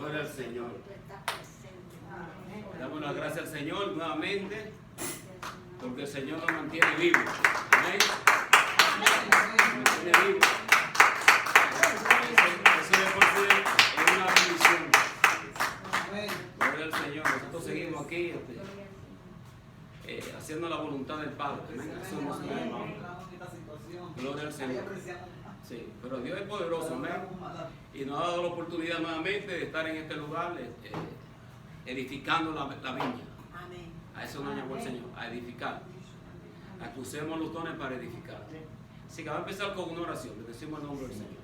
Gloria al Señor. Damos las gracias al Señor nuevamente, porque el Señor nos mantiene vivos. Amén. Nos mantiene vivos. Eso de por sí es una bendición. Gloria al Señor. Nosotros seguimos aquí haciendo la voluntad del Padre. Amén. Eso nos anima. Gloria al Señor. Sí, pero Dios es poderoso, amén. Y nos ha dado la oportunidad nuevamente de estar en este lugar edificando la viña. Amén. A eso nos llamó el Señor, a edificar. A que usemos los dones para edificar. Así que vamos a empezar con una oración. Le decimos el nombre del Señor.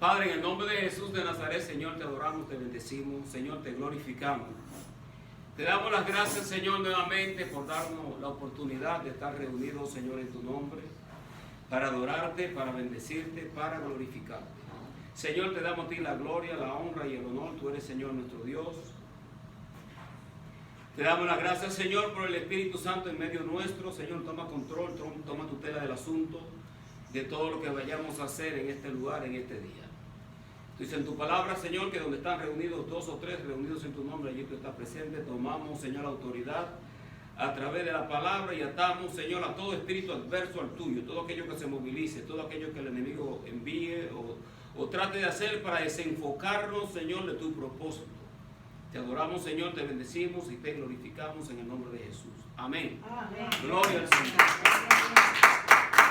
Padre, en el nombre de Jesús de Nazaret, Señor, te adoramos, te bendecimos, Señor, te glorificamos. Te damos las gracias, Señor, nuevamente por darnos la oportunidad de estar reunidos, Señor, en tu nombre, para adorarte, para bendecirte, para glorificarte. Señor, te damos a ti la gloria, la honra y el honor. Tú eres, Señor, nuestro Dios. Te damos las gracias, Señor, por el Espíritu Santo en medio nuestro. Señor, toma control, toma tutela del asunto, de todo lo que vayamos a hacer en este lugar, en este día. Tú dices en tu palabra, Señor, que donde están reunidos dos o tres, reunidos en tu nombre, allí tú estás presente. Tomamos, Señor, la autoridad a través de la palabra y atamos, Señor, a todo espíritu adverso al tuyo, todo aquello que se movilice, todo aquello que el enemigo envíe o trate de hacer para desenfocarnos, Señor, de tu propósito. Te adoramos, Señor, te bendecimos y te glorificamos en el nombre de Jesús. Amén. Amén. Gloria al Señor.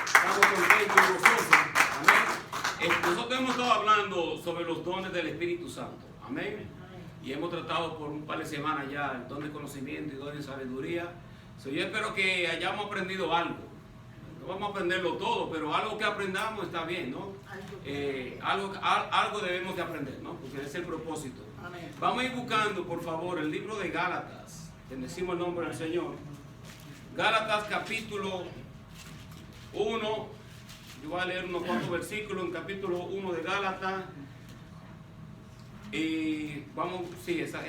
Estamos contentos y gozosos. Amén. Nosotros hemos estado hablando sobre los dones del Espíritu Santo. Amén. Y hemos tratado por un par de semanas ya el don de conocimiento y don de sabiduría. Yo espero que hayamos aprendido algo. No vamos a aprenderlo todo, pero algo que aprendamos está bien, ¿no? Algo debemos de aprender, ¿no? Porque es el propósito. Amén. Vamos a ir buscando, por favor, el libro de Gálatas. Bendecimos el nombre del Señor. Gálatas capítulo 1. Yo voy a leer unos cuantos versículos en capítulo 1 de Gálatas. Y vamos, sí, esa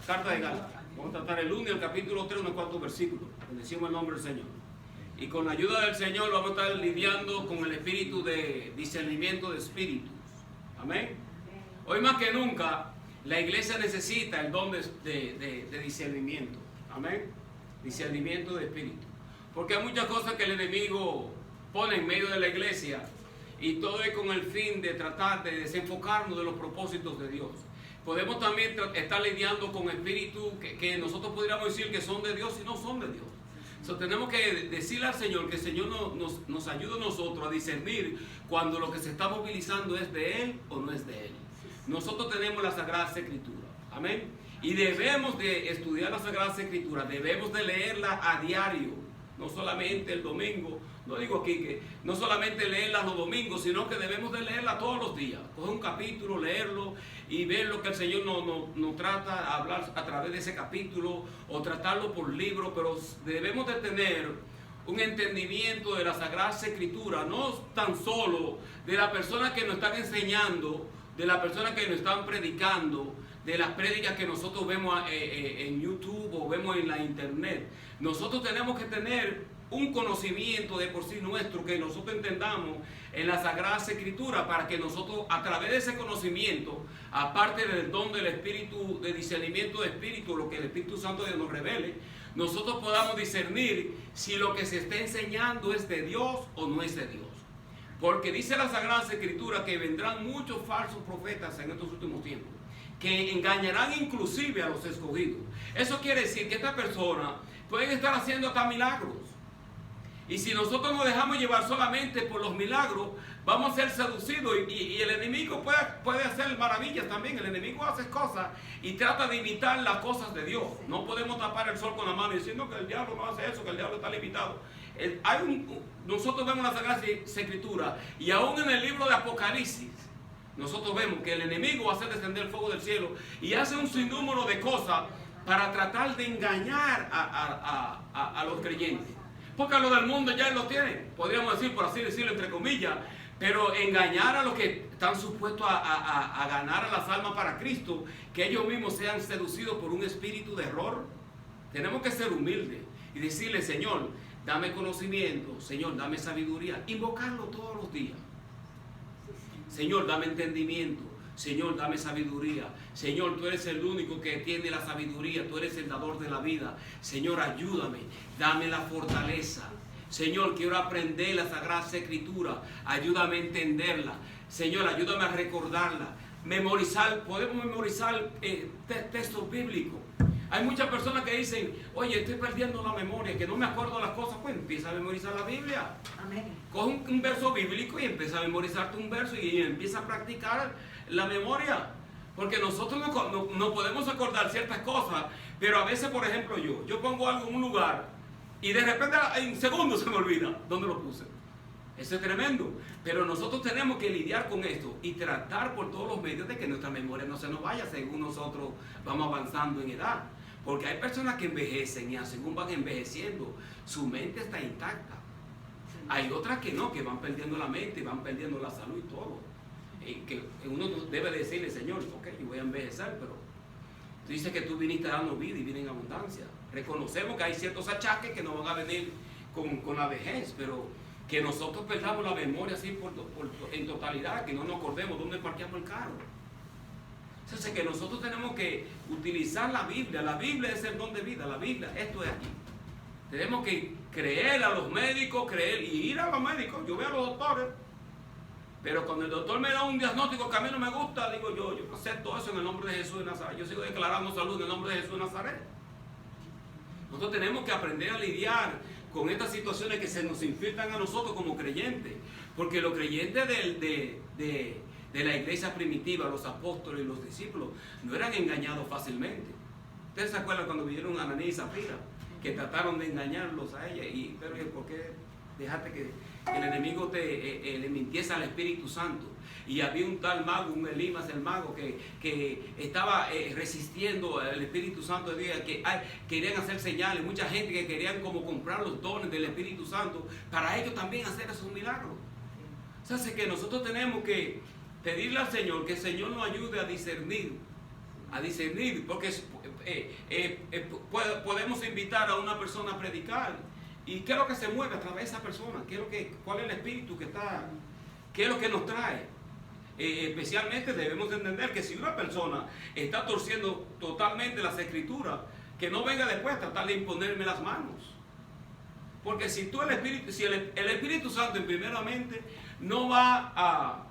carta de Gálatas. Vamos a tratar el 1 y el capítulo 3, unos cuantos versículos. Bendecimos el nombre del Señor. Y con la ayuda del Señor vamos a estar lidiando con el espíritu de discernimiento de espíritus. Amén. Hoy más que nunca, la iglesia necesita el don de discernimiento. Amén. Discernimiento de espíritu. Porque hay muchas cosas que el enemigo pone en medio de la iglesia y todo es con el fin de tratar de desenfocarnos de los propósitos de Dios. Podemos también estar lidiando con espíritus que nosotros podríamos decir que son de Dios y no son de Dios. Tenemos que decirle al Señor que el Señor nos ayude a nosotros a discernir cuando lo que se está movilizando es de Él o no es de Él. Nosotros tenemos la Sagrada Escritura. Amén. Y debemos de estudiar la Sagrada Escritura. Debemos de leerla a diario. No solamente el domingo. No digo aquí que no solamente leerla los domingos, sino que debemos de leerla todos los días. Coger un capítulo, leerlo y ver lo que el Señor nos trata, hablar a través de ese capítulo o tratarlo por libro, pero debemos de tener un entendimiento de la Sagrada Escritura, no tan solo de las personas que nos están enseñando, de las personas que nos están predicando, de las prédicas que nosotros vemos en YouTube o vemos en la internet. Nosotros tenemos que tener un conocimiento de por sí nuestro, que nosotros entendamos en la Sagrada Escritura, para que nosotros a través de ese conocimiento, aparte del don del Espíritu, de discernimiento de Espíritu, lo que el Espíritu Santo nos revele, nosotros podamos discernir si lo que se está enseñando es de Dios o no es de Dios. Porque dice la Sagrada Escritura que vendrán muchos falsos profetas en estos últimos tiempos, que engañarán inclusive a los escogidos. Eso quiere decir que estas personas pueden estar haciendo hasta milagros. Y si nosotros nos dejamos llevar solamente por los milagros, vamos a ser seducidos y el enemigo puede hacer maravillas también. El enemigo hace cosas y trata de imitar las cosas de Dios. No podemos tapar el sol con la mano diciendo que el diablo no hace eso, que el diablo está limitado. Nosotros vemos la Sagrada Escritura y aún en el libro de Apocalipsis, nosotros vemos que el enemigo hace descender el fuego del cielo y hace un sinnúmero de cosas para tratar de engañar a los creyentes. Porque a lo del mundo ya lo tienen, podríamos decir, por así decirlo, entre comillas, pero engañar a los que están supuestos a ganar a las almas para Cristo, que ellos mismos sean seducidos por un espíritu de error. Tenemos que ser humildes y decirle: Señor, dame conocimiento, Señor, dame sabiduría, invocarlo todos los días. Señor, dame entendimiento, Señor, dame sabiduría. Señor, tú eres el único que tiene la sabiduría. Tú eres el dador de la vida. Señor, ayúdame. Dame la fortaleza. Señor, quiero aprender la Sagrada Escritura. Ayúdame a entenderla. Señor, ayúdame a recordarla. Memorizar, podemos memorizar textos bíblicos. Hay muchas personas que dicen, oye, estoy perdiendo la memoria, que no me acuerdo las cosas. Pues empieza a memorizar la Biblia. Amén. Coge un verso bíblico y empieza a memorizarte un verso y empieza a practicar la memoria. Porque nosotros no podemos acordar ciertas cosas, pero a veces, por ejemplo, yo pongo algo en un lugar y de repente en segundos se me olvida dónde lo puse. Eso es tremendo. Pero nosotros tenemos que lidiar con esto y tratar por todos los medios de que nuestra memoria no se nos vaya según nosotros vamos avanzando en edad. Porque hay personas que envejecen y según van envejeciendo, su mente está intacta. Hay otras que no, que van perdiendo la mente, van perdiendo la salud y todo. Que uno debe decirle, Señor, ok, yo voy a envejecer, pero tú dices que tú viniste dando vida y viene en abundancia. Reconocemos que hay ciertos achaques que nos van a venir con la vejez, pero que nosotros perdamos la memoria así en totalidad, que no nos acordemos dónde parqueamos el carro. Entonces que nosotros tenemos que utilizar la Biblia. La Biblia es el don de vida, la Biblia, esto es aquí. Tenemos que creer a los médicos, creer y ir a los médicos. Yo veo a los doctores, pero cuando el doctor me da un diagnóstico que a mí no me gusta, digo yo acepto eso en el nombre de Jesús de Nazaret. Yo sigo declarando salud en el nombre de Jesús de Nazaret. Nosotros tenemos que aprender a lidiar con estas situaciones que se nos infiltran a nosotros como creyentes, porque los creyentes de la iglesia primitiva, los apóstoles y los discípulos, no eran engañados fácilmente. ¿Ustedes se acuerdan cuando vinieron Ananías y Zafira, que trataron de engañarlos a ella? Pero ¿por qué dejaste que el enemigo le mintiese al Espíritu Santo? Y había un tal mago, un Elimas el mago, que estaba resistiendo al Espíritu Santo de Dios, que querían hacer señales, mucha gente que querían como comprar los dones del Espíritu Santo, para ellos también hacer esos milagros. O sea, es que nosotros tenemos que pedirle al Señor que el Señor nos ayude a discernir, porque podemos invitar a una persona a predicar, y qué es lo que se mueve a través de esa persona, cuál es el espíritu que está, qué es lo que nos trae. Especialmente debemos entender que si una persona está torciendo totalmente las escrituras, que no venga después a tratar de imponerme las manos. Porque si el Espíritu Santo primeramente no va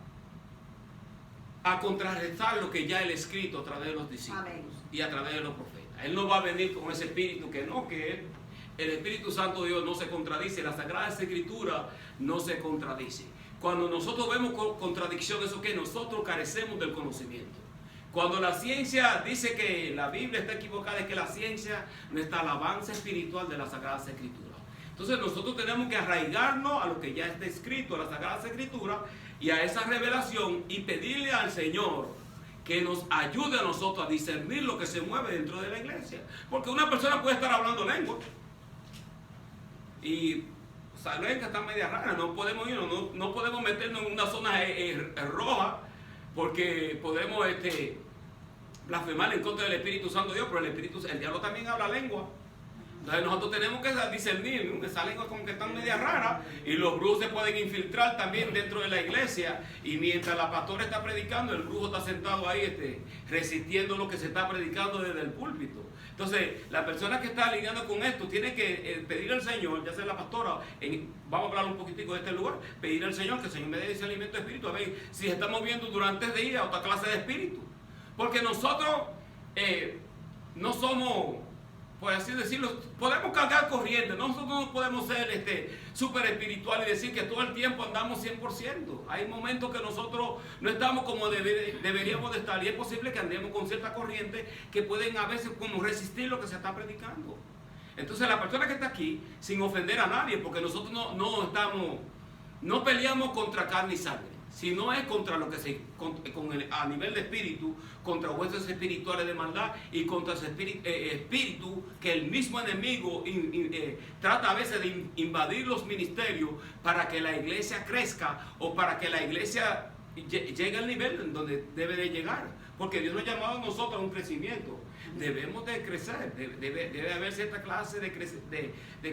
a contrarrestar lo que ya Él ha escrito a través de los discípulos. Amén. Y a través de los profetas. Él no va a venir con ese espíritu que el Espíritu Santo de Dios no se contradice, la Sagrada Escritura no se contradice. Cuando nosotros vemos contradicción, eso que nosotros carecemos del conocimiento. Cuando la ciencia dice que la Biblia está equivocada, es que la ciencia no está al avance espiritual de la Sagrada Escritura. Entonces nosotros tenemos que arraigarnos a lo que ya está escrito, a la Sagrada Escritura y a esa revelación, y pedirle al Señor que nos ayude a nosotros a discernir lo que se mueve dentro de la iglesia. Porque una persona puede estar hablando lengua y saben que está media rara, no podemos meternos en una zona roja, porque podemos blasfemar en contra del Espíritu Santo de Dios, pero el diablo también habla lengua. Entonces nosotros tenemos que discernir, esa lengua como que está media rara, y los brujos se pueden infiltrar también dentro de la iglesia, y mientras la pastora está predicando, el brujo está sentado ahí resistiendo lo que se está predicando desde el púlpito. Entonces, la persona que está lidiando con esto tiene que pedir al Señor, ya sea la pastora, vamos a hablar un poquitico de este lugar, pedir al Señor que el Señor me dé ese alimento de espíritu, a ver si estamos viendo durante el día otra clase de espíritu. Porque nosotros no somos, por así decirlo, podemos cargar corriente, nosotros no podemos ser súper espiritual y decir que todo el tiempo andamos 100%. Hay momentos que nosotros no estamos como deberíamos de estar, y es posible que andemos con cierta corriente que pueden a veces como resistir lo que se está predicando. Entonces la persona que está aquí, sin ofender a nadie, porque nosotros no peleamos contra carne y sangre, sino es contra lo que a nivel de espíritu, contra huesos espirituales de maldad y contra ese espíritu que el mismo enemigo trata a veces de invadir los ministerios para que la iglesia crezca o para que la iglesia llegue al nivel en donde debe de llegar. Porque Dios nos ha llamado a nosotros a un crecimiento. Debemos de crecer, debe haber cierta clase de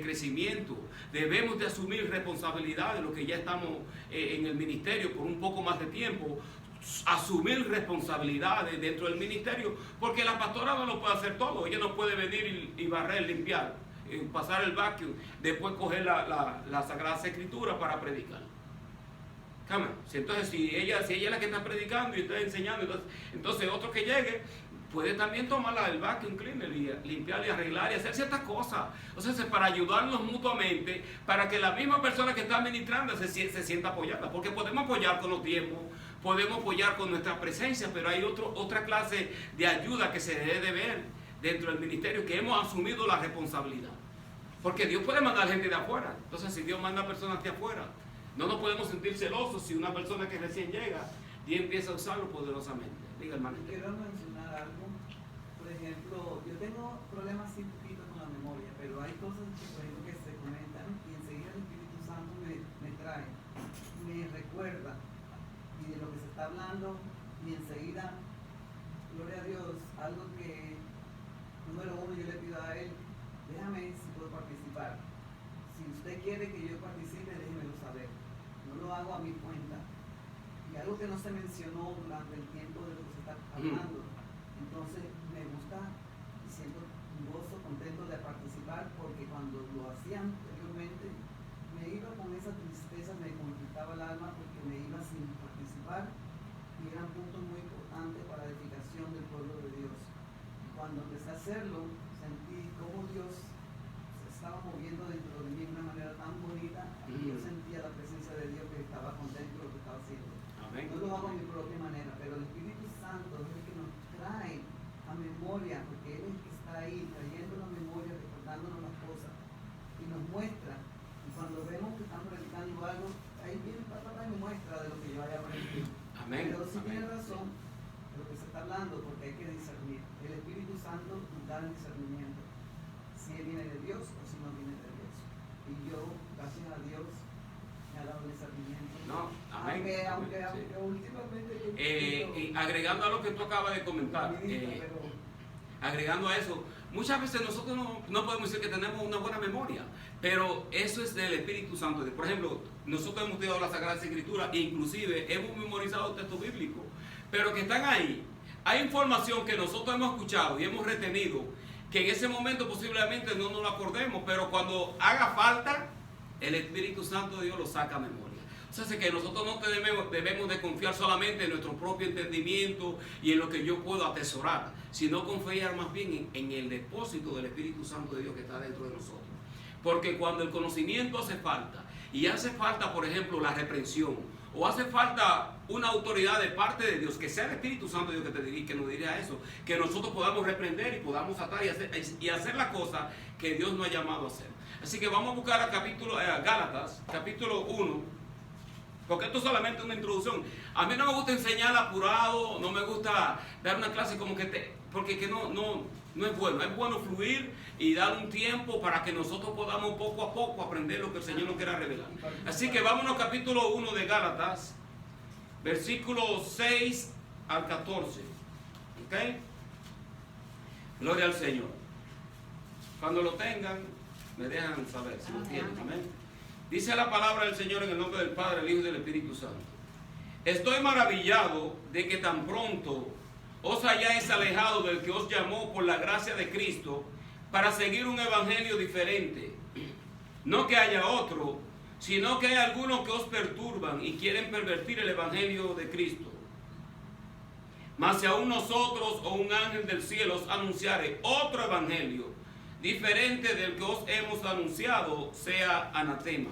crecimiento. Debemos de asumir responsabilidad de lo que ya estamos en el ministerio por un poco más de tiempo. asumir responsabilidades dentro del ministerio, porque la pastora no lo puede hacer todo. Ella no puede venir y barrer, limpiar, pasar el vacuum, después coger la Sagrada Escritura para predicar. Entonces, si ella es la que está predicando y está enseñando, entonces otro que llegue puede también tomar el vacuum cleaner y limpiar y arreglar y hacer ciertas cosas. O sea, para ayudarnos mutuamente, para que la misma persona que está ministrando se sienta apoyada. Porque podemos apoyar con los tiempos, podemos apoyar con nuestra presencia, pero hay otra clase de ayuda que se debe de ver dentro del ministerio, que hemos asumido la responsabilidad. Porque Dios puede mandar gente de afuera. Entonces, si Dios manda personas de afuera, no nos podemos sentir celosos si una persona que recién llega y empieza a usarlo poderosamente. Diga, hermano. Quiero mencionar algo. Por ejemplo, yo tengo problemas un poquito con la memoria, pero hay cosas que, por ejemplo, que se comentan y enseguida el Espíritu Santo me trae, me recuerda y de lo que se está hablando, y enseguida, gloria a Dios, algo que, número uno, yo le pido a Él, déjame si puedo participar. Si usted quiere que yo participe, déjemelo saber. No lo hago a mi cuenta. Y algo que no se mencionó durante el tiempo de lo que se está hablando. Entonces me gusta y siento un gozo, contento de participar, porque cuando lo hacía anteriormente me iba con esa tristeza, me conflictaba el alma porque me iba sin participar, y eran puntos muy importantes para la edificación del pueblo de Dios. Cuando empecé a hacerlo, sentí cómo Dios se estaba moviendo dentro de mí de una manera tan bonita, y yo sentía la presencia de Dios, que estaba contento de lo que estaba haciendo. Amén. No lo hago a mi propia manera, pero el Espíritu Santo es el que nos trae a memoria, porque Él es el que está ahí, trayendo la memoria, recordándonos las cosas, y nos muestra. Y cuando vemos que estamos predicando algo, ahí viene papá y me muestra de lo que yo haya aprendido. Amén. Pero sí Amén. tiene razón de lo que se está hablando, porque hay que discernir. El Espíritu Santo nos da el discernimiento, si Él viene de Dios o si no viene de Dios. Y yo, gracias a Dios, me ha dado el discernimiento. No, amén. Aunque Sí. últimamente... Y agregando a lo que tú acabas de comentar, agregando a eso, muchas veces nosotros no podemos decir que tenemos una buena memoria, pero eso es del Espíritu Santo. Por ejemplo, nosotros hemos estudiado la Sagrada Escritura e inclusive hemos memorizado textos bíblicos, pero que están ahí. Hay información que nosotros hemos escuchado y hemos retenido, que en ese momento posiblemente no nos lo acordemos, pero cuando haga falta, el Espíritu Santo de Dios lo saca a memoria. O sea, que nosotros no debemos de confiar solamente en nuestro propio entendimiento y en lo que yo puedo atesorar, sino confiar más bien en el depósito del Espíritu Santo de Dios que está dentro de nosotros. Porque cuando el conocimiento hace falta, y hace falta, por ejemplo, la reprensión, o hace falta una autoridad de parte de Dios, que sea el Espíritu Santo de Dios que nos diría eso, que nosotros podamos reprender y podamos atar y hacer la cosa que Dios nos ha llamado a hacer. Así que vamos a buscar a Gálatas, capítulo 1, porque esto es solamente una introducción. A mí no me gusta enseñar apurado, no me gusta dar una clase como porque no es bueno. Es bueno fluir y dar un tiempo para que nosotros podamos poco a poco aprender lo que el Señor nos quiera revelar. Así que vámonos capítulo 1 de Gálatas, versículos 6 al 14. ¿Ok? Gloria al Señor. Cuando lo tengan, me dejan saber si lo tienen. Amén. Dice la palabra del Señor en el nombre del Padre, del Hijo y del Espíritu Santo. Estoy maravillado de que tan pronto os hayáis alejado del que os llamó por la gracia de Cristo para seguir un evangelio diferente. No que haya otro, sino que hay algunos que os perturban y quieren pervertir el evangelio de Cristo. Mas si aún nosotros o un ángel del cielo os anunciare otro evangelio diferente del que os hemos anunciado, sea anatema.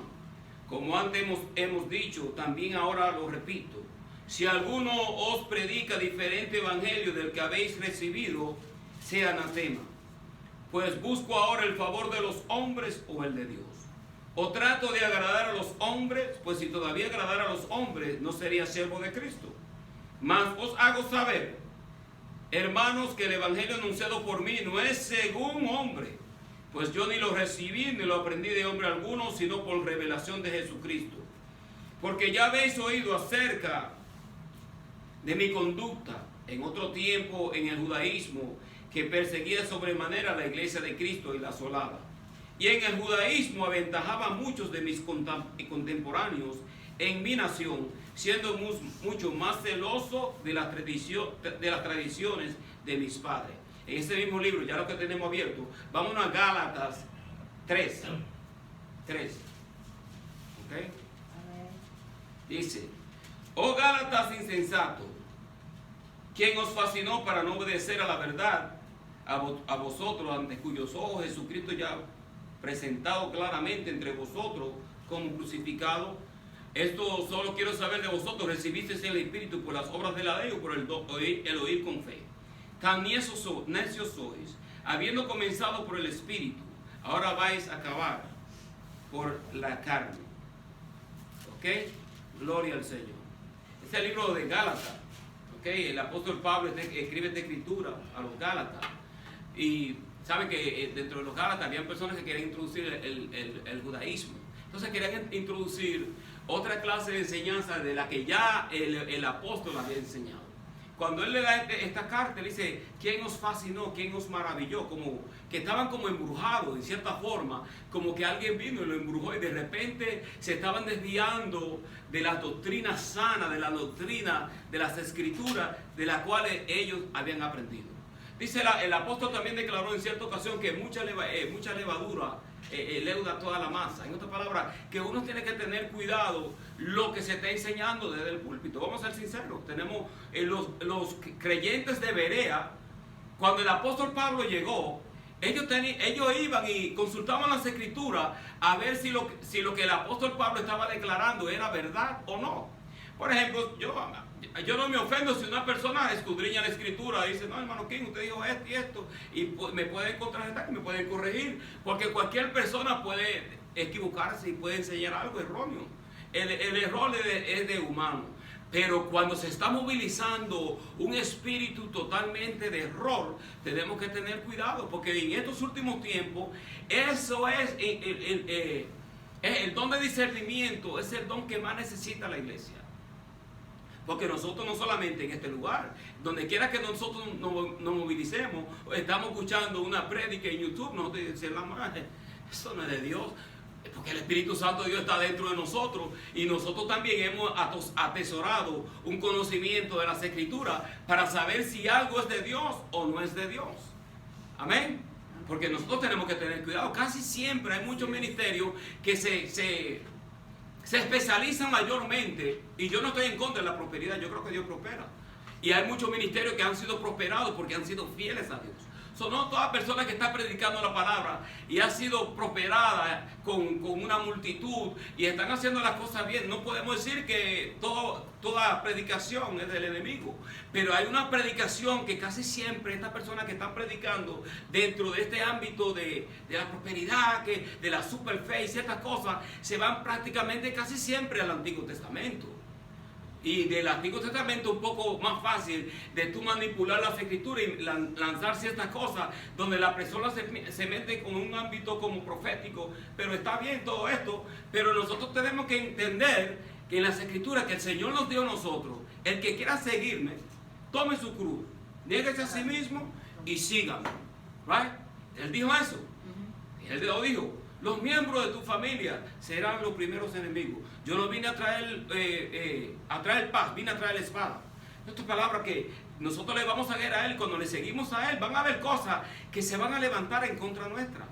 Como antes hemos dicho, también ahora lo repito. Si alguno os predica diferente evangelio del que habéis recibido, sea anatema. Pues busco ahora el favor de los hombres o el de Dios. O trato de agradar a los hombres, pues si todavía agradara a los hombres, no sería siervo de Cristo. Mas os hago saber, hermanos, que el evangelio anunciado por mí no es según hombre, pues yo ni lo recibí ni lo aprendí de hombre alguno, sino por revelación de Jesucristo. Porque ya habéis oído acerca de mi conducta en otro tiempo en el judaísmo, que perseguía sobremanera la iglesia de Cristo y la asolaba. Y en el judaísmo aventajaba a muchos de mis contemporáneos en mi nación, siendo mucho más celoso de las tradiciones de mis padres. En ese mismo libro, ya lo que tenemos abierto, vámonos a Gálatas 3. ¿Ok? Dice: oh Gálatas insensatos, ¿quién os fascinó para no obedecer a la verdad? A vosotros, ante cuyos ojos Jesucristo ya presentado claramente entre vosotros como crucificado. Esto solo quiero saber de vosotros: ¿recibisteis el Espíritu por las obras de la ley o por el oír con fe? Tan necios sois, habiendo comenzado por el Espíritu, ahora vais a acabar por la carne. ¿Ok? Gloria al Señor. Este es el libro de Gálatas. ¿Ok? El apóstol Pablo escribe esta escritura a los Gálatas. Y saben que dentro de los Gálatas habían personas que querían introducir el judaísmo. Entonces querían introducir otra clase de enseñanza de la que ya el apóstol había enseñado. Cuando él le da esta carta, él dice: ¿quién os fascinó? ¿Quién os maravilló? Como que estaban como embrujados, en cierta forma, como que alguien vino y lo embrujó y de repente se estaban desviando de las doctrinas sanas, de la doctrina de las escrituras, de las cuales ellos habían aprendido. Dice el apóstol también declaró en cierta ocasión que mucha levadura leuda toda la masa. En otras palabras, que uno tiene que tener cuidado lo que se está enseñando desde el púlpito. Vamos a ser sinceros. Tenemos los creyentes de Berea. Cuando el apóstol Pablo llegó, ellos iban y consultaban las escrituras a ver si lo que el apóstol Pablo estaba declarando era verdad o no. Por ejemplo, yo no me ofendo si una persona escudriña la escritura y dice: no, hermano King, usted dijo esto y esto, y me pueden contrarrestar, y me pueden corregir, porque cualquier persona puede equivocarse y puede enseñar algo erróneo. El error es de humano. Pero cuando se está movilizando un espíritu totalmente de error, tenemos que tener cuidado, porque en estos últimos tiempos, eso es el don de discernimiento, es el don que más necesita la iglesia. Porque nosotros no solamente en este lugar, donde quiera que nosotros nos movilicemos, estamos escuchando una prédica en YouTube, nosotros decimos: eso no es de Dios, porque el Espíritu Santo de Dios está dentro de nosotros, y nosotros también hemos atesorado un conocimiento de las Escrituras para saber si algo es de Dios o no es de Dios. Amén. Porque nosotros tenemos que tener cuidado. Casi siempre hay muchos ministerios que se especializan mayormente, y yo no estoy en contra de la prosperidad, yo creo que Dios prospera, y hay muchos ministerios que han sido prosperados porque han sido fieles a Dios. No toda persona que está predicando la palabra y ha sido prosperada con una multitud y están haciendo las cosas bien, no podemos decir que toda predicación es del enemigo, pero hay una predicación que casi siempre estas personas que están predicando dentro de este ámbito de la prosperidad, de la super fe y ciertas cosas, se van prácticamente casi siempre al Antiguo Testamento. Y del Antiguo Testamento un poco más fácil de tú manipular las escrituras y lanzar ciertas cosas donde la persona se mete con un ámbito como profético. Pero está bien todo esto, pero nosotros tenemos que entender que en las escrituras que el Señor nos dio a nosotros: el que quiera seguirme, tome su cruz, niéguese a sí mismo y sígame. Right? Él dijo eso. Él lo dijo: los miembros de tu familia serán los primeros enemigos. Yo no vine a traer paz, vine a traer la espada. Esta palabra que nosotros le vamos a guerra a Él, cuando le seguimos a Él, van a haber cosas que se van a levantar en contra nuestra.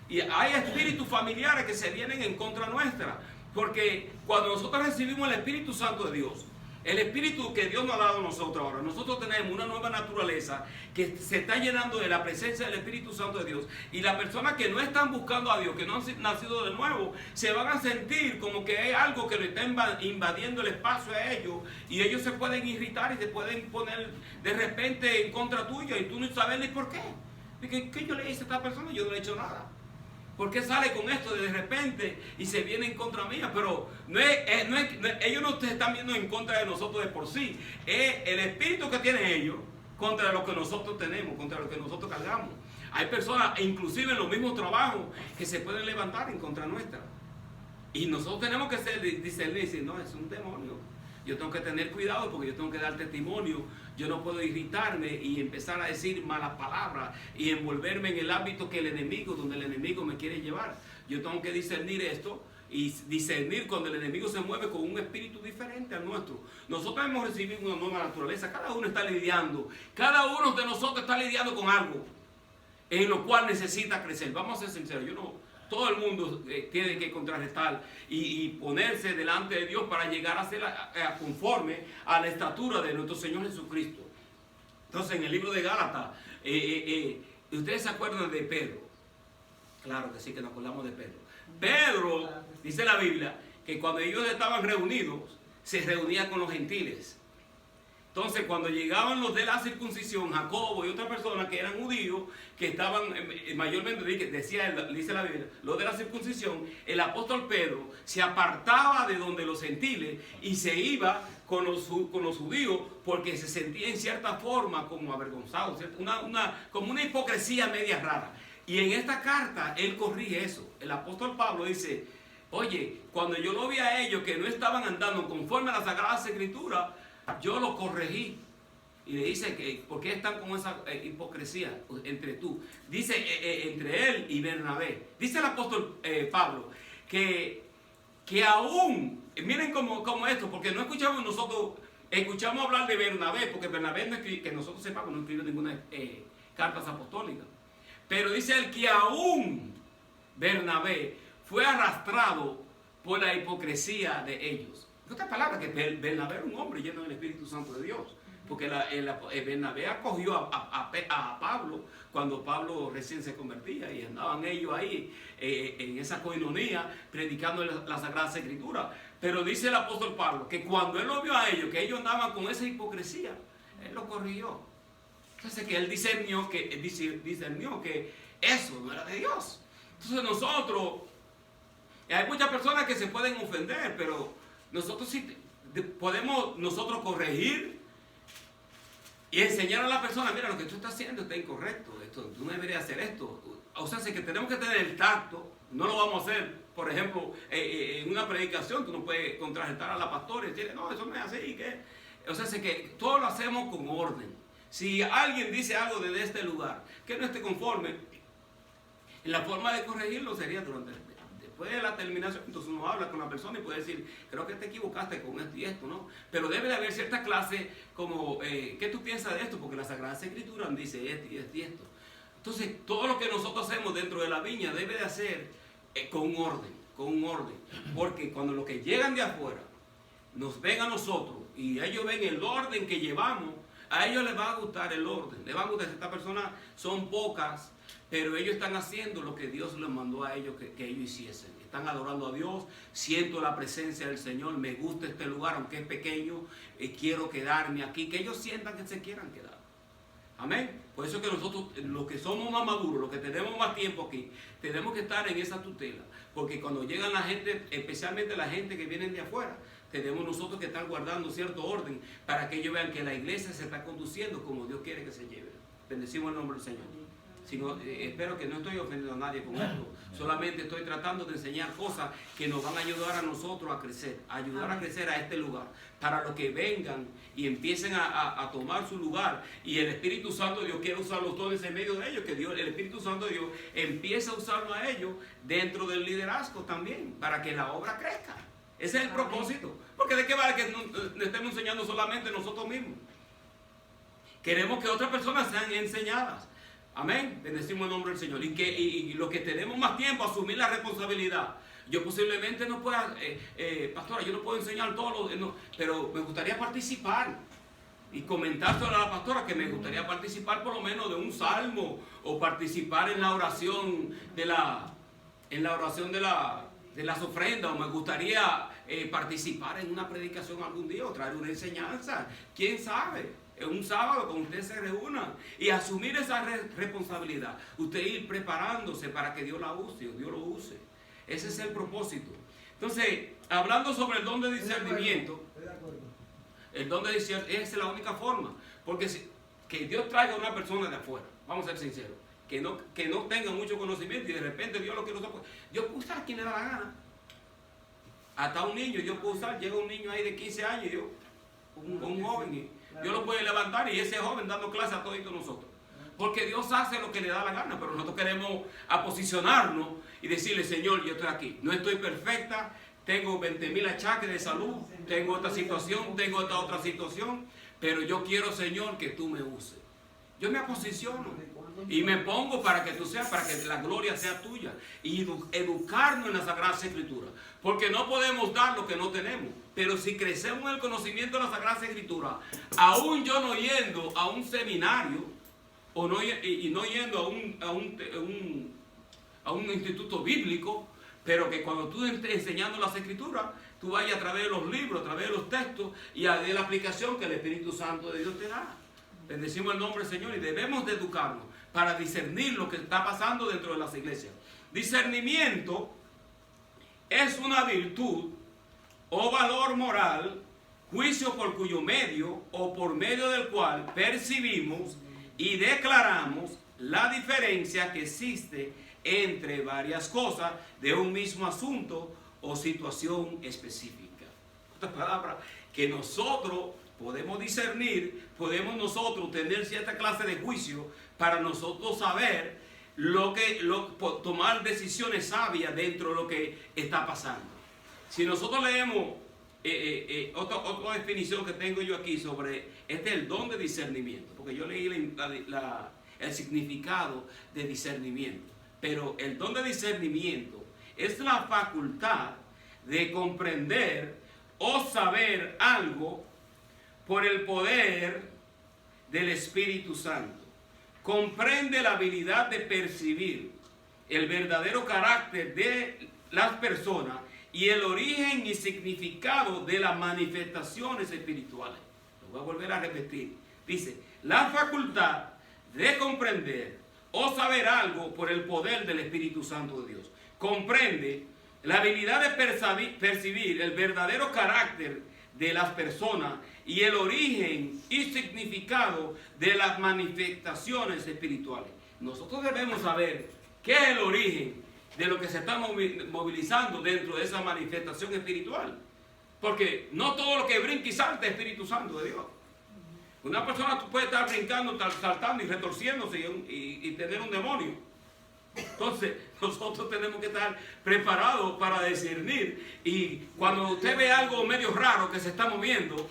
Y hay espíritus familiares que se vienen en contra nuestra. Porque cuando nosotros recibimos el Espíritu Santo de Dios, el Espíritu que Dios nos ha dado a nosotros ahora, nosotros tenemos una nueva naturaleza que se está llenando de la presencia del Espíritu Santo de Dios. Y las personas que no están buscando a Dios, que no han nacido de nuevo, se van a sentir como que hay algo que le está invadiendo el espacio a ellos. Y ellos se pueden irritar y se pueden poner de repente en contra tuya y tú no sabes ni por qué. ¿Qué yo le hice a esta persona? Yo no le he hecho nada. ¿Por qué sale con esto de repente y se viene en contra mía? Pero ellos no te están viendo en contra de nosotros de por sí. Es el espíritu que tienen ellos contra lo que nosotros tenemos, contra lo que nosotros cargamos. Hay personas, inclusive en los mismos trabajos, que se pueden levantar en contra nuestra. Y nosotros tenemos que discernir y decir: no, es un demonio. Yo tengo que tener cuidado porque yo tengo que dar testimonio. Yo no puedo irritarme y empezar a decir malas palabras y envolverme en el ámbito que el enemigo, donde el enemigo me quiere llevar. Yo tengo que discernir esto y discernir cuando el enemigo se mueve con un espíritu diferente al nuestro. Nosotros hemos recibido una nueva naturaleza. Cada uno está lidiando. Cada uno de nosotros está lidiando con algo en lo cual necesita crecer. Vamos a ser sinceros. Todo el mundo tiene que contrarrestar y ponerse delante de Dios para llegar a ser conforme a la estatura de nuestro Señor Jesucristo. Entonces, en el libro de Gálatas, ¿ustedes se acuerdan de Pedro? Claro que sí, que nos acordamos de Pedro. Pedro, dice la Biblia, que cuando ellos estaban reunidos, se reunía con los gentiles. Entonces, cuando llegaban los de la circuncisión, Jacobo y otras personas que eran judíos, que estaban mayormente, dice la Biblia, los de la circuncisión, el apóstol Pedro se apartaba de donde los gentiles y se iba con los judíos porque se sentía en cierta forma como avergonzado, como una hipocresía media rara. Y en esta carta él corrige eso. El apóstol Pablo dice, oye, cuando yo lo vi a ellos que no estaban andando conforme a las Sagradas Escrituras, yo lo corregí. Y le dice que ¿por qué están con esa hipocresía entre tú? Dice entre él y Bernabé. Dice el apóstol Pablo que aún, miren como esto, porque no escuchamos nosotros, escuchamos hablar de Bernabé, porque Bernabé no escribe, que nosotros sepamos, no escribió ninguna cartas apostólicas. Pero dice él que aún Bernabé fue arrastrado por la hipocresía de ellos. En otras palabras, que Bernabé era un hombre lleno del Espíritu Santo de Dios. Porque Bernabé acogió a Pablo cuando Pablo recién se convertía y andaban ellos ahí en esa coinonía predicando la Sagrada Escritura. Pero dice el apóstol Pablo que cuando él lo vio a ellos, que ellos andaban con esa hipocresía, él lo corrigió. Entonces que él discernió que eso no era de Dios. Entonces nosotros, hay muchas personas que se pueden ofender, pero nosotros sí podemos corregir y enseñar a la persona, mira, lo que tú estás haciendo está incorrecto, tú no deberías hacer esto. O sea, que tenemos que tener el tacto, no lo vamos a hacer, por ejemplo, en una predicación, tú no puedes contrarrestar a la pastora y decirle, no, eso no es así, ¿qué? O sea, que todo lo hacemos con orden. Si alguien dice algo desde este lugar que no esté conforme, la forma de corregirlo sería después de la terminación. Entonces uno habla con la persona y puede decir, creo que te equivocaste con esto y esto, ¿no? Pero debe de haber cierta clase como, ¿qué tú piensas de esto? Porque la Sagrada Escritura dice esto y esto y esto. Entonces todo lo que nosotros hacemos dentro de la viña debe de hacer con un orden. Porque cuando los que llegan de afuera nos ven a nosotros y ellos ven el orden que llevamos, a ellos les va a gustar el orden. Les va a gustar, estas personas son pocas, pero ellos están haciendo lo que Dios les mandó a ellos que ellos hiciesen. Están adorando a Dios, siento la presencia del Señor, me gusta este lugar, aunque es pequeño, quiero quedarme aquí, que ellos sientan que se quieran quedar. Amén. Por eso que nosotros, los que somos más maduros, los que tenemos más tiempo aquí, tenemos que estar en esa tutela. Porque cuando llegan la gente, especialmente la gente que viene de afuera, tenemos nosotros que estar guardando cierto orden para que ellos vean que la iglesia se está conduciendo como Dios quiere que se lleve. Bendecimos el nombre del Señor. Espero que no estoy ofendiendo a nadie con esto. Solamente estoy tratando de enseñar cosas que nos van a ayudar a nosotros a crecer. Ayudar a crecer a este lugar. Para los que vengan y empiecen a tomar su lugar. Y el Espíritu Santo de Dios quiere usarlos todos en medio de ellos. Que el Espíritu Santo de Dios empiece a usarlo a ellos dentro del liderazgo también. Para que la obra crezca. Ese es el propósito. Porque de qué vale que le estemos enseñando solamente nosotros mismos. Queremos que otras personas sean enseñadas. Amén. Bendecimos el nombre del Señor. Y los que tenemos más tiempo, asumir la responsabilidad. Yo posiblemente no pueda, pastora, yo no puedo enseñar todo, pero me gustaría participar. Y comentar sobre la pastora que me gustaría participar por lo menos de un salmo. O participar en la oración de las ofrendas, o me gustaría participar en una predicación algún día, o traer una enseñanza, quién sabe, un sábado cuando ustedes se reúnan y asumir esa responsabilidad, usted ir preparándose para que Dios la use, o Dios lo use. Ese es el propósito. Entonces, hablando sobre el don de discernimiento, el don de discernimiento es la única forma, porque que Dios traiga a una persona de afuera, vamos a ser sinceros, que no tenga mucho conocimiento y de repente Dios lo quiere usar. Dios puede usar a quien le da la gana. Hasta un niño, Dios puede usar, llega un niño ahí de 15 años, un joven, y Dios lo puede levantar y ese joven dando clase a todos nosotros. Porque Dios hace lo que le da la gana, pero nosotros queremos posicionarnos y decirle, Señor, yo estoy aquí. No estoy perfecta, tengo 20,000 achaques de salud, tengo esta situación, tengo esta otra situación, pero yo quiero, Señor, que tú me uses. Yo me posiciono y me pongo para que tú seas, para que la gloria sea tuya. Y educarnos en la Sagrada Escritura. Porque no podemos dar lo que no tenemos. Pero si crecemos en el conocimiento de la Sagrada Escritura, aún yo no yendo a un seminario, o no, y no yendo a un instituto bíblico, pero que cuando tú estés enseñando las Escrituras, tú vayas a través de los libros, a través de los textos y de la aplicación que el Espíritu Santo de Dios te da. Bendecimos el nombre del Señor y debemos de educarnos para discernir lo que está pasando dentro de las iglesias. Discernimiento es una virtud o valor moral, juicio por cuyo medio o por medio del cual percibimos y declaramos la diferencia que existe entre varias cosas de un mismo asunto o situación específica. Otra palabra, que nosotros podemos discernir, podemos nosotros tener cierta clase de juicio para nosotros saber tomar decisiones sabias dentro de lo que está pasando. Si nosotros leemos otra definición que tengo yo aquí sobre, este es el don de discernimiento, porque yo leí el significado de discernimiento, pero el don de discernimiento es la facultad de comprender o saber algo por el poder del Espíritu Santo. Comprende la habilidad de percibir el verdadero carácter de las personas y el origen y significado de las manifestaciones espirituales. Lo voy a volver a repetir. Dice, la facultad de comprender o saber algo por el poder del Espíritu Santo de Dios. Comprende la habilidad de percibir el verdadero carácter de las personas y el origen y significado de las manifestaciones espirituales. Nosotros debemos saber qué es el origen de lo que se está movilizando dentro de esa manifestación espiritual. Porque no todo lo que brinca y salta es Espíritu Santo de Dios. Una persona puede estar brincando, saltando y retorciéndose y tener un demonio. Entonces, nosotros tenemos que estar preparados para discernir. Y cuando usted ve algo medio raro que se está moviendo,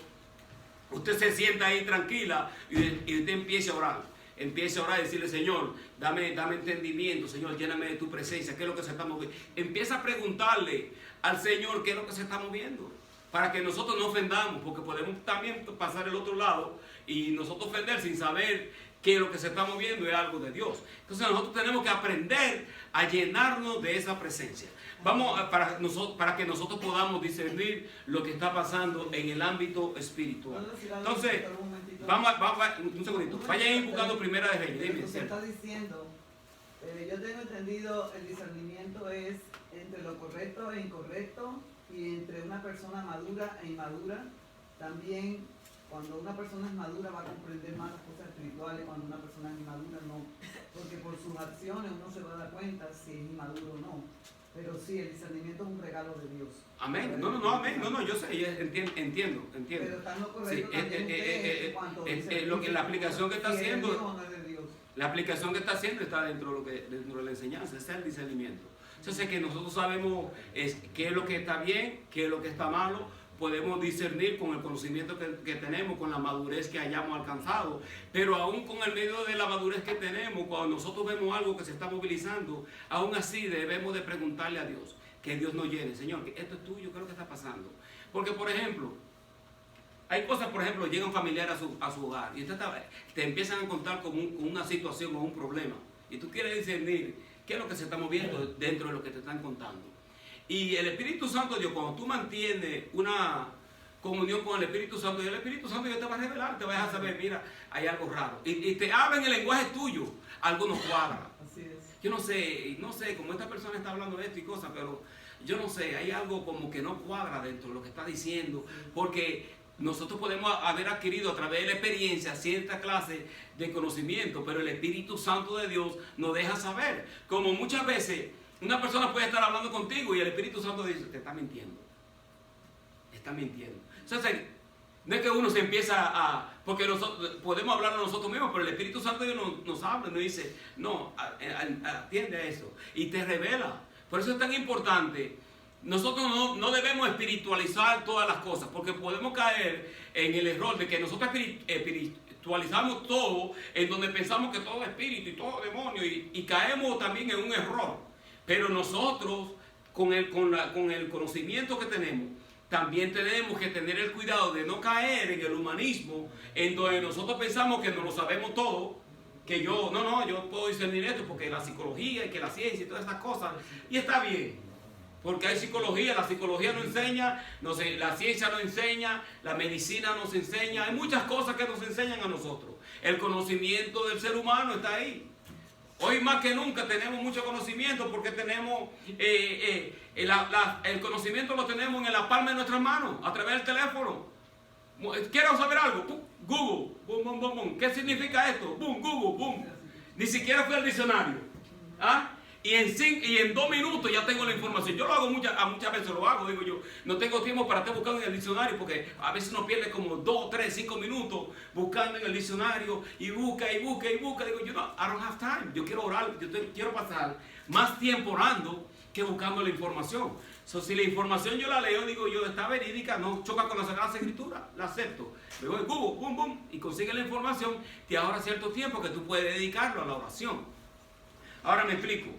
usted se sienta ahí tranquila y usted empieza a orar. Empieza a orar y decirle, Señor, dame entendimiento, Señor, lléname de tu presencia, ¿qué es lo que se está moviendo? Empieza a preguntarle al Señor qué es lo que se está moviendo, para que nosotros no ofendamos, porque podemos también pasar el otro lado y nosotros ofender sin saber que lo que se está moviendo es algo de Dios. Entonces nosotros tenemos que aprender a llenarnos de esa presencia. Vamos para que nosotros podamos discernir lo que está pasando en el ámbito espiritual. Entonces, vamos un segundito. Vayan buscando Primera de Reyes. Dime, usted está diciendo, yo tengo entendido, el discernimiento es entre lo correcto e incorrecto y entre una persona madura e inmadura. También cuando una persona es madura va a comprender más las cosas espirituales, cuando una persona es inmadura no, porque por sus acciones uno se va a dar cuenta si es inmaduro o no. Pero sí, el discernimiento es un regalo de Dios. Amén. No, amén. No, yo sé, entiendo. Pero está en lo correcto también la aplicación que está haciendo, no es de Dios. La aplicación que está haciendo está dentro de la enseñanza, ese es el discernimiento. Entonces que nosotros sabemos qué es lo que está bien, qué es lo que está malo. Podemos discernir con el conocimiento que tenemos, con la madurez que hayamos alcanzado, pero aún con el medio de la madurez que tenemos, cuando nosotros vemos algo que se está movilizando, aún así debemos de preguntarle a Dios, que Dios nos llene, Señor, que esto es tuyo, ¿qué es lo que está pasando? Porque, por ejemplo, hay cosas, por ejemplo, llegan familiares a su hogar y te empiezan a contar con una situación o un problema, y tú quieres discernir qué es lo que se está moviendo dentro de lo que te están contando. Y el Espíritu Santo de Dios, cuando tú mantienes una comunión con el Espíritu Santo, y el Espíritu Santo Dios te va a revelar, te va a dejar saber, mira, hay algo raro. Y te habla en el lenguaje tuyo, algo no cuadra. Así es. Yo no sé, como esta persona está hablando de esto y cosas, pero yo no sé, hay algo como que no cuadra dentro de lo que está diciendo, porque nosotros podemos haber adquirido a través de la experiencia cierta clase de conocimiento, pero el Espíritu Santo de Dios nos deja saber, como muchas veces una persona puede estar hablando contigo y el Espíritu Santo dice, te está mintiendo. Está mintiendo. Entonces, No es que uno se empieza a... Porque nosotros podemos hablar a nosotros mismos, pero el Espíritu Santo de Dios nos habla y nos dice, no, atiende a eso. Y te revela. Por eso es tan importante. Nosotros no debemos espiritualizar todas las cosas, porque podemos caer en el error de que nosotros espiritualizamos todo, en donde pensamos que todo es espíritu y todo demonio, y caemos también en un error. Pero nosotros, con el conocimiento que tenemos, también tenemos que tener el cuidado de no caer en el humanismo, en donde nosotros pensamos que no lo sabemos todo, que yo puedo discernir esto porque la psicología y que la ciencia y todas estas cosas, y está bien. Porque hay psicología, la psicología nos enseña, la ciencia nos enseña, la medicina nos enseña, hay muchas cosas que nos enseñan a nosotros. El conocimiento del ser humano está ahí. Hoy más que nunca tenemos mucho conocimiento porque tenemos, el conocimiento lo tenemos en la palma de nuestras manos, a través del teléfono. ¿Quiero saber algo? ¡Pum! Google, boom, boom, boom, boom. ¿Qué significa esto? Boom, Google, boom. Ni siquiera fui al diccionario. ¿Ah? Y en 2 minutos ya tengo la información. Yo lo hago muchas veces, digo yo. No tengo tiempo para estar buscando en el diccionario porque a veces uno pierde como 2, 3, 5 minutos buscando en el diccionario y busca y busca y busca. Digo yo, no, I don't have time. Yo quiero orar, quiero pasar más tiempo orando que buscando la información. Si la información yo la leo, digo yo, está verídica, no choca con la Sagrada Escritura, la acepto. Me voy a Google, boom, boom, y consigue la información, te ahorra cierto tiempo que tú puedes dedicarlo a la oración. Ahora me explico.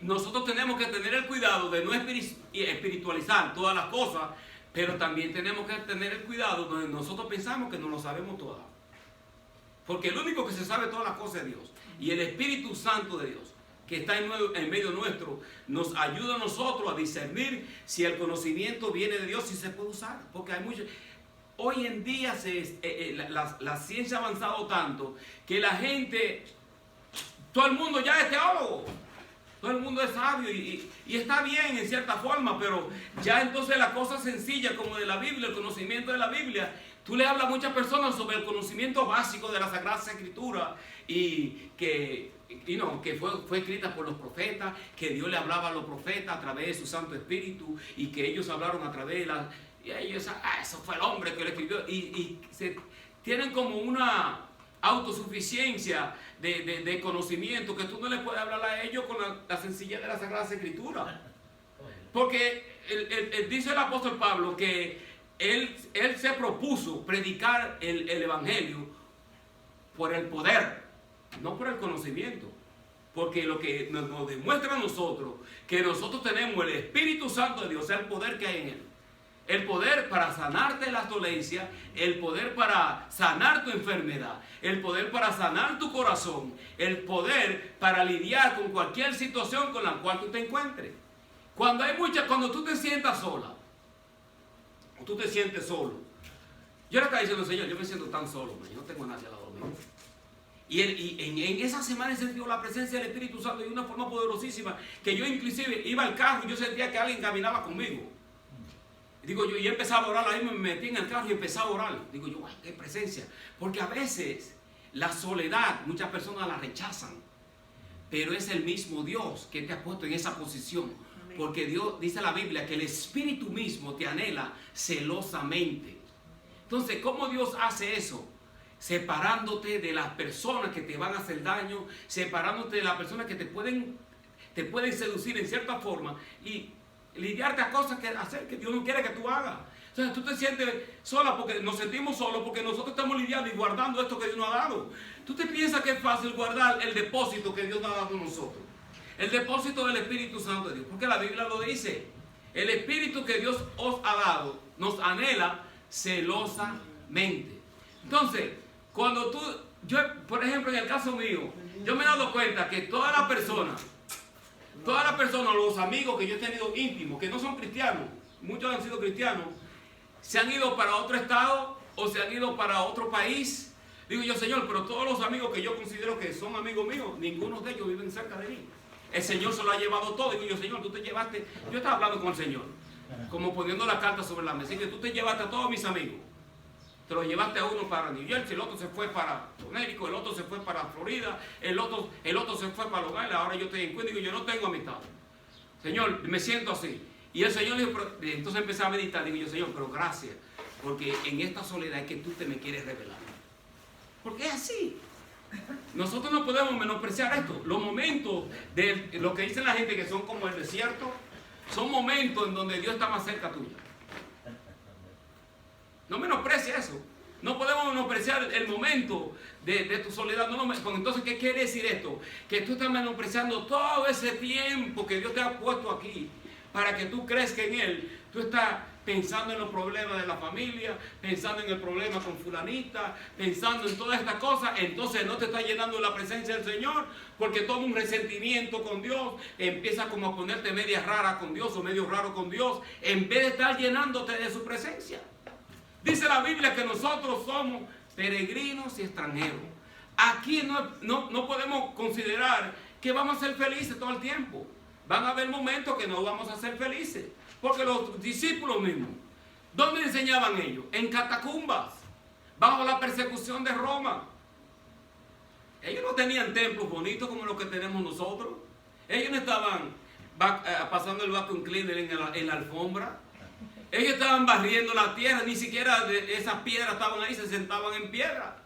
Nosotros tenemos que tener el cuidado de no espiritualizar todas las cosas, pero también tenemos que tener el cuidado donde nosotros pensamos que no lo sabemos todas. Porque el único que se sabe todas las cosas es Dios. Y el Espíritu Santo de Dios, que está en medio nuestro, nos ayuda a nosotros a discernir si el conocimiento viene de Dios, si se puede usar. Porque hay mucho... Hoy en día la ciencia ha avanzado tanto que la gente, todo el mundo ya es teólogo. Todo el mundo es sabio y está bien en cierta forma, pero ya entonces la cosa sencilla como de la Biblia, el conocimiento de la Biblia, tú le hablas a muchas personas sobre el conocimiento básico de la Sagrada Escritura y que fue escrita por los profetas, que Dios le hablaba a los profetas a través de su Santo Espíritu y que ellos hablaron a través de la... Y ellos, eso fue el hombre que lo escribió y tienen como una autosuficiencia de conocimiento que tú no le puedes hablar a ellos con la sencillez de la Sagrada Escritura. Porque dice el apóstol Pablo que él se propuso predicar el Evangelio por el poder, no por el conocimiento. Porque lo que nos demuestra a nosotros, que nosotros tenemos el Espíritu Santo de Dios, el poder que hay en Él. El poder para sanarte las dolencias, el poder para sanar tu enfermedad, el poder para sanar tu corazón, el poder para lidiar con cualquier situación con la cual tú te encuentres. Cuando tú te sientas sola, o tú te sientes solo, yo le estaba diciendo, Señor, yo me siento tan solo, yo no tengo a nadie al lado mío. Y en esa semana he sentido la presencia del Espíritu Santo de una forma poderosísima, que yo inclusive iba al carro y yo sentía que alguien caminaba conmigo. Digo yo, y empezaba a orar, ahí me metí en el carro y empezaba a orar. Digo yo, qué presencia. Porque a veces la soledad, muchas personas la rechazan. Pero es el mismo Dios que te ha puesto en esa posición. Porque Dios, dice la Biblia, que el Espíritu mismo te anhela celosamente. Entonces, ¿cómo Dios hace eso? Separándote de las personas que te van a hacer daño, separándote de las personas que te pueden seducir en cierta forma y lidiarte a cosas que Dios no quiere que tú hagas. O sea, tú te sientes sola porque nos sentimos solos porque nosotros estamos lidiando y guardando esto que Dios nos ha dado. Tú te piensas que es fácil guardar el depósito que Dios nos ha dado a nosotros. El depósito del Espíritu Santo de Dios. Porque la Biblia lo dice. El Espíritu que Dios os ha dado nos anhela celosamente. Entonces, cuando yo, por ejemplo, en el caso mío, yo me he dado cuenta que todas las personas, los amigos que yo he tenido íntimos, que no son cristianos, muchos han sido cristianos, se han ido para otro estado o se han ido para otro país. Digo yo, Señor, pero todos los amigos que yo considero que son amigos míos, ninguno de ellos viven cerca de mí. El Señor se lo ha llevado todo. Digo yo, Señor, tú te llevaste. Yo estaba hablando con el Señor, como poniendo la carta sobre la mesa. Y que tú te llevaste a todos mis amigos. Te lo llevaste a uno para New Jersey, el otro se fue para Connecticut, el otro se fue para Florida, el otro se fue para Long Island. Ahora yo estoy en Queens. Digo, yo no tengo amistad. Señor, me siento así. Y el Señor dijo, entonces empecé a meditar. Digo yo, Señor, pero gracias, porque en esta soledad es que tú te me quieres revelar. Porque es así. Nosotros no podemos menospreciar esto. Los momentos de lo que dicen la gente que son como el desierto, son momentos en donde Dios está más cerca tuya. No menosprecia eso. No podemos menospreciar el momento de tu soledad. Porque entonces, ¿qué quiere decir esto? Que tú estás menospreciando todo ese tiempo que Dios te ha puesto aquí para que tú crezcas en Él. Tú estás pensando en los problemas de la familia, pensando en el problema con fulanita, pensando en todas estas cosas. Entonces no te está llenando la presencia del Señor, porque toma un resentimiento con Dios, empieza como a ponerte media rara con Dios o medio raro con Dios, en vez de estar llenándote de su presencia. Dice la Biblia que nosotros somos peregrinos y extranjeros. Aquí no podemos considerar que vamos a ser felices todo el tiempo. Van a haber momentos que no vamos a ser felices. Porque los discípulos mismos, ¿dónde enseñaban ellos? En catacumbas, bajo la persecución de Roma. Ellos no tenían templos bonitos como los que tenemos nosotros. Ellos no estaban pasando el vacuum cleaner en la alfombra. Ellos estaban barriendo la tierra, ni siquiera esas piedras estaban ahí, se sentaban en piedra.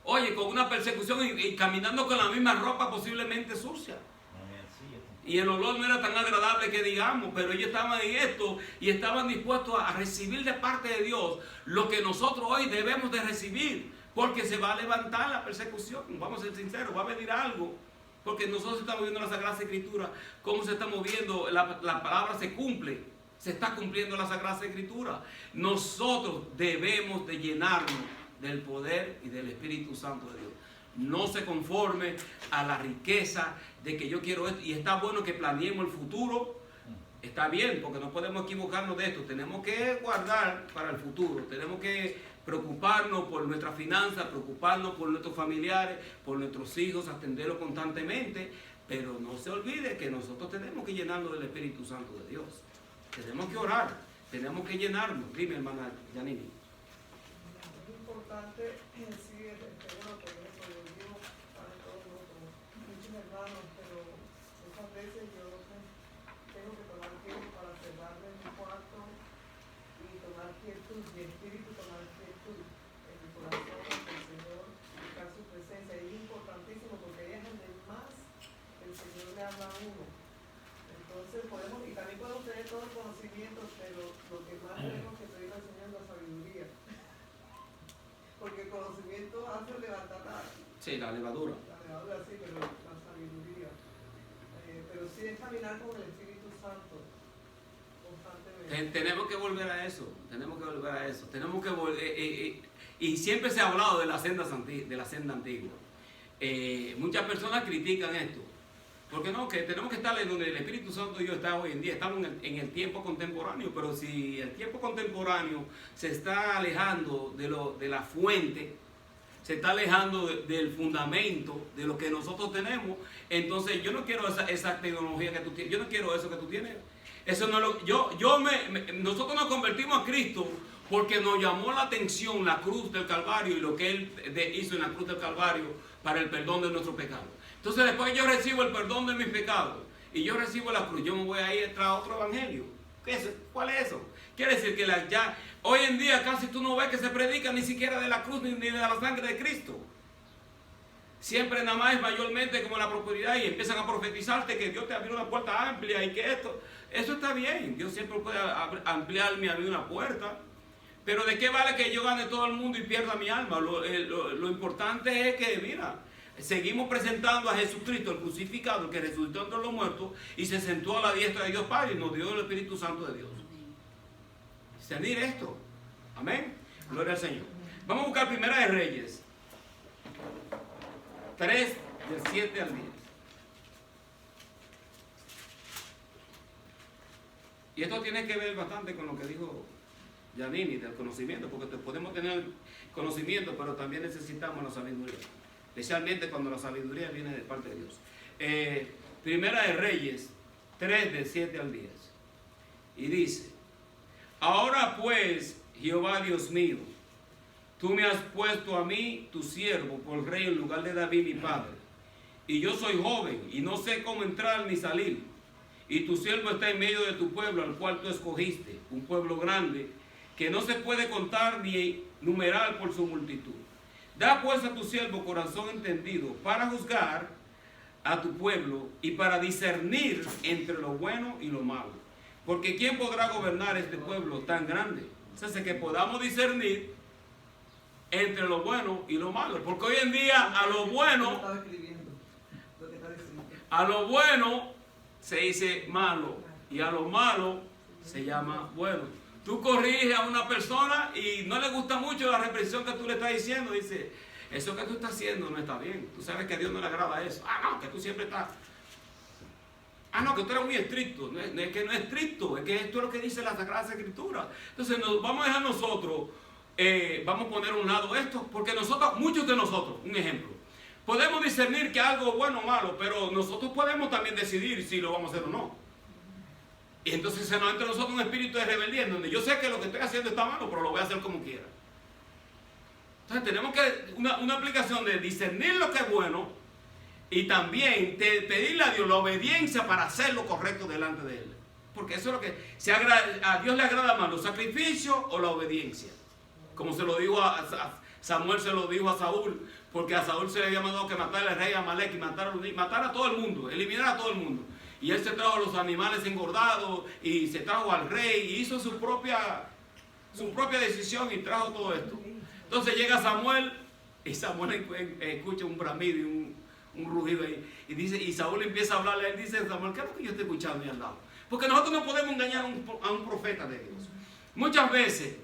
Oye, con una persecución y caminando con la misma ropa posiblemente sucia. Y el olor no era tan agradable que digamos, pero ellos estaban en esto y estaban dispuestos a recibir de parte de Dios lo que nosotros hoy debemos de recibir, porque se va a levantar la persecución, vamos a ser sinceros, va a venir algo, porque nosotros estamos viendo la Sagrada Escritura, cómo se está moviendo, la palabra se cumple, se está cumpliendo la Sagrada Escritura. Nosotros debemos de llenarnos del poder y del Espíritu Santo de Dios. No se conforme a la riqueza de que yo quiero esto. Y está bueno que planeemos el futuro. Está bien, porque no podemos equivocarnos de esto. Tenemos que guardar para el futuro. Tenemos que preocuparnos por nuestras finanzas, preocuparnos por nuestros familiares, por nuestros hijos, atenderlos constantemente. Pero no se olvide que nosotros tenemos que llenarnos del Espíritu Santo de Dios. Tenemos que orar, tenemos que llenarnos. Dime, hermana Yanini. Es importante sí, el tema que yo digo para todos muchos hermanos, pero muchas veces yo tengo que tomar tiempo para cerrarme en mi cuarto y tomar quietud, mi espíritu tomar quietud en mi corazón, ante el Señor, buscar su presencia. Y es importantísimo porque es donde más el Señor le habla a uno. Entonces podemos, y también podemos tener todos los conocimientos, pero lo que más tenemos que pedir al Señor es la sabiduría. Porque el conocimiento hace levantar la levadura. La levadura sí, pero la sabiduría. Pero sí es caminar con el Espíritu Santo constantemente. Tenemos que volver a eso. Tenemos que volver a eso. Tenemos que volver. Y siempre se ha hablado de la senda antigua. Muchas personas critican esto. Porque no, que tenemos que estar en donde el Espíritu Santo y Dios está hoy en día. Estamos en el tiempo contemporáneo, pero si el tiempo contemporáneo se está alejando de la fuente, se está alejando del fundamento de lo que nosotros tenemos, entonces yo no quiero esa tecnología que tú tienes, yo no quiero eso que tú tienes. Eso no lo, nosotros nos convertimos a Cristo porque nos llamó la atención la cruz del Calvario y lo que Él hizo en la cruz del Calvario para el perdón de nuestros pecados. Entonces después yo recibo el perdón de mis pecados y yo recibo la cruz, yo me voy a ir tras otro evangelio. ¿Cuál es eso? Quiere decir que ya hoy en día casi tú no ves que se predica ni siquiera de la cruz ni de la sangre de Cristo. Siempre nada más es mayormente como la prosperidad y empiezan a profetizarte que Dios te abrió una puerta amplia y que eso está bien. Dios siempre puede ampliarme a mí una puerta. Pero ¿de qué vale que yo gane todo el mundo y pierda mi alma? Lo importante es que, mira, seguimos presentando a Jesucristo, el crucificado, el que resucitó entre los muertos y se sentó a la diestra de Dios Padre y nos dio el Espíritu Santo de Dios. Discernir esto. Amén. Gloria al Señor. Vamos a buscar Primera de Reyes 3, del 7 al 10. Y esto tiene que ver bastante con lo que dijo Yanini del conocimiento, porque podemos tener conocimiento, pero también necesitamos la sabiduría. Especialmente cuando la sabiduría viene de parte de Dios. Primera de Reyes 3, del 7 al 10. Y dice: ahora pues, Jehová Dios mío, tú me has puesto a mí, tu siervo, por rey en lugar de David mi padre. Y yo soy joven y no sé cómo entrar ni salir. Y tu siervo está en medio de tu pueblo, al cual tú escogiste, un pueblo grande, que no se puede contar ni numerar por su multitud. Da pues a tu siervo corazón entendido para juzgar a tu pueblo y para discernir entre lo bueno y lo malo. Porque ¿quién podrá gobernar este pueblo tan grande? O sea, que podamos discernir entre lo bueno y lo malo. Porque hoy en día a lo bueno se dice malo y a lo malo se llama bueno. Tú corriges a una persona y no le gusta mucho la represión que tú le estás diciendo. Dice, eso que tú estás haciendo no está bien. Tú sabes que a Dios no le agrada eso. Ah, no, que tú siempre estás... Ah, no, que tú eres muy estricto. No es que no es estricto, es que esto es lo que dice la Sagrada Escritura. Entonces vamos a dejar nosotros, vamos a poner a un lado esto, porque nosotros, muchos de nosotros, un ejemplo, podemos discernir que algo es bueno o malo, pero nosotros podemos también decidir si lo vamos a hacer o no. Y entonces se nos entra a nosotros un espíritu de rebeldía, en donde yo sé que lo que estoy haciendo está malo, pero lo voy a hacer como quiera. Entonces tenemos que una aplicación de discernir lo que es bueno y también pedirle a Dios la obediencia para hacer lo correcto delante de Él. Porque eso es lo que a Dios le agrada más, los sacrificios o la obediencia. Como se lo dijo Samuel, se lo dijo a Saúl, porque a Saúl se le había mandado que matara al rey Amalek y matar a todo el mundo, eliminar a todo el mundo. Y él se trajo a los animales engordados y se trajo al rey y hizo su propia decisión y trajo todo esto. Entonces llega Samuel y Samuel escucha un bramido y un rugido ahí. Y dice, y Saúl empieza a hablarle, él dice, Samuel, ¿qué es lo que yo estoy escuchando ahí al lado? Porque nosotros no podemos engañar a un profeta de Dios. Muchas veces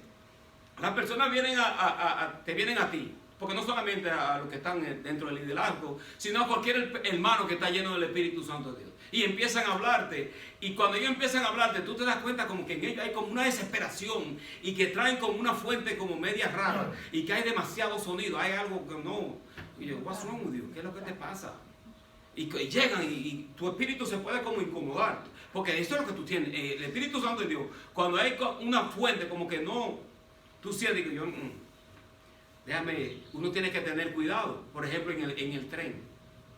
las personas te vienen a ti, porque no solamente a los que están dentro del liderazgo, sino a cualquier hermano que está lleno del Espíritu Santo de Dios. Y empiezan a hablarte, y cuando ellos empiezan a hablarte, tú te das cuenta como que en ellos hay como una desesperación, y que traen como una fuente como media rara, y que hay demasiado sonido, hay algo que no. Y yo, what's wrong with you? ¿Qué es lo que te pasa? Y llegan y tu espíritu se puede como incomodar, porque esto es lo que tú tienes, el Espíritu Santo de Dios, cuando hay una fuente como que no, tú sientes que yo, déjame, uno tiene que tener cuidado. Por ejemplo, en el tren,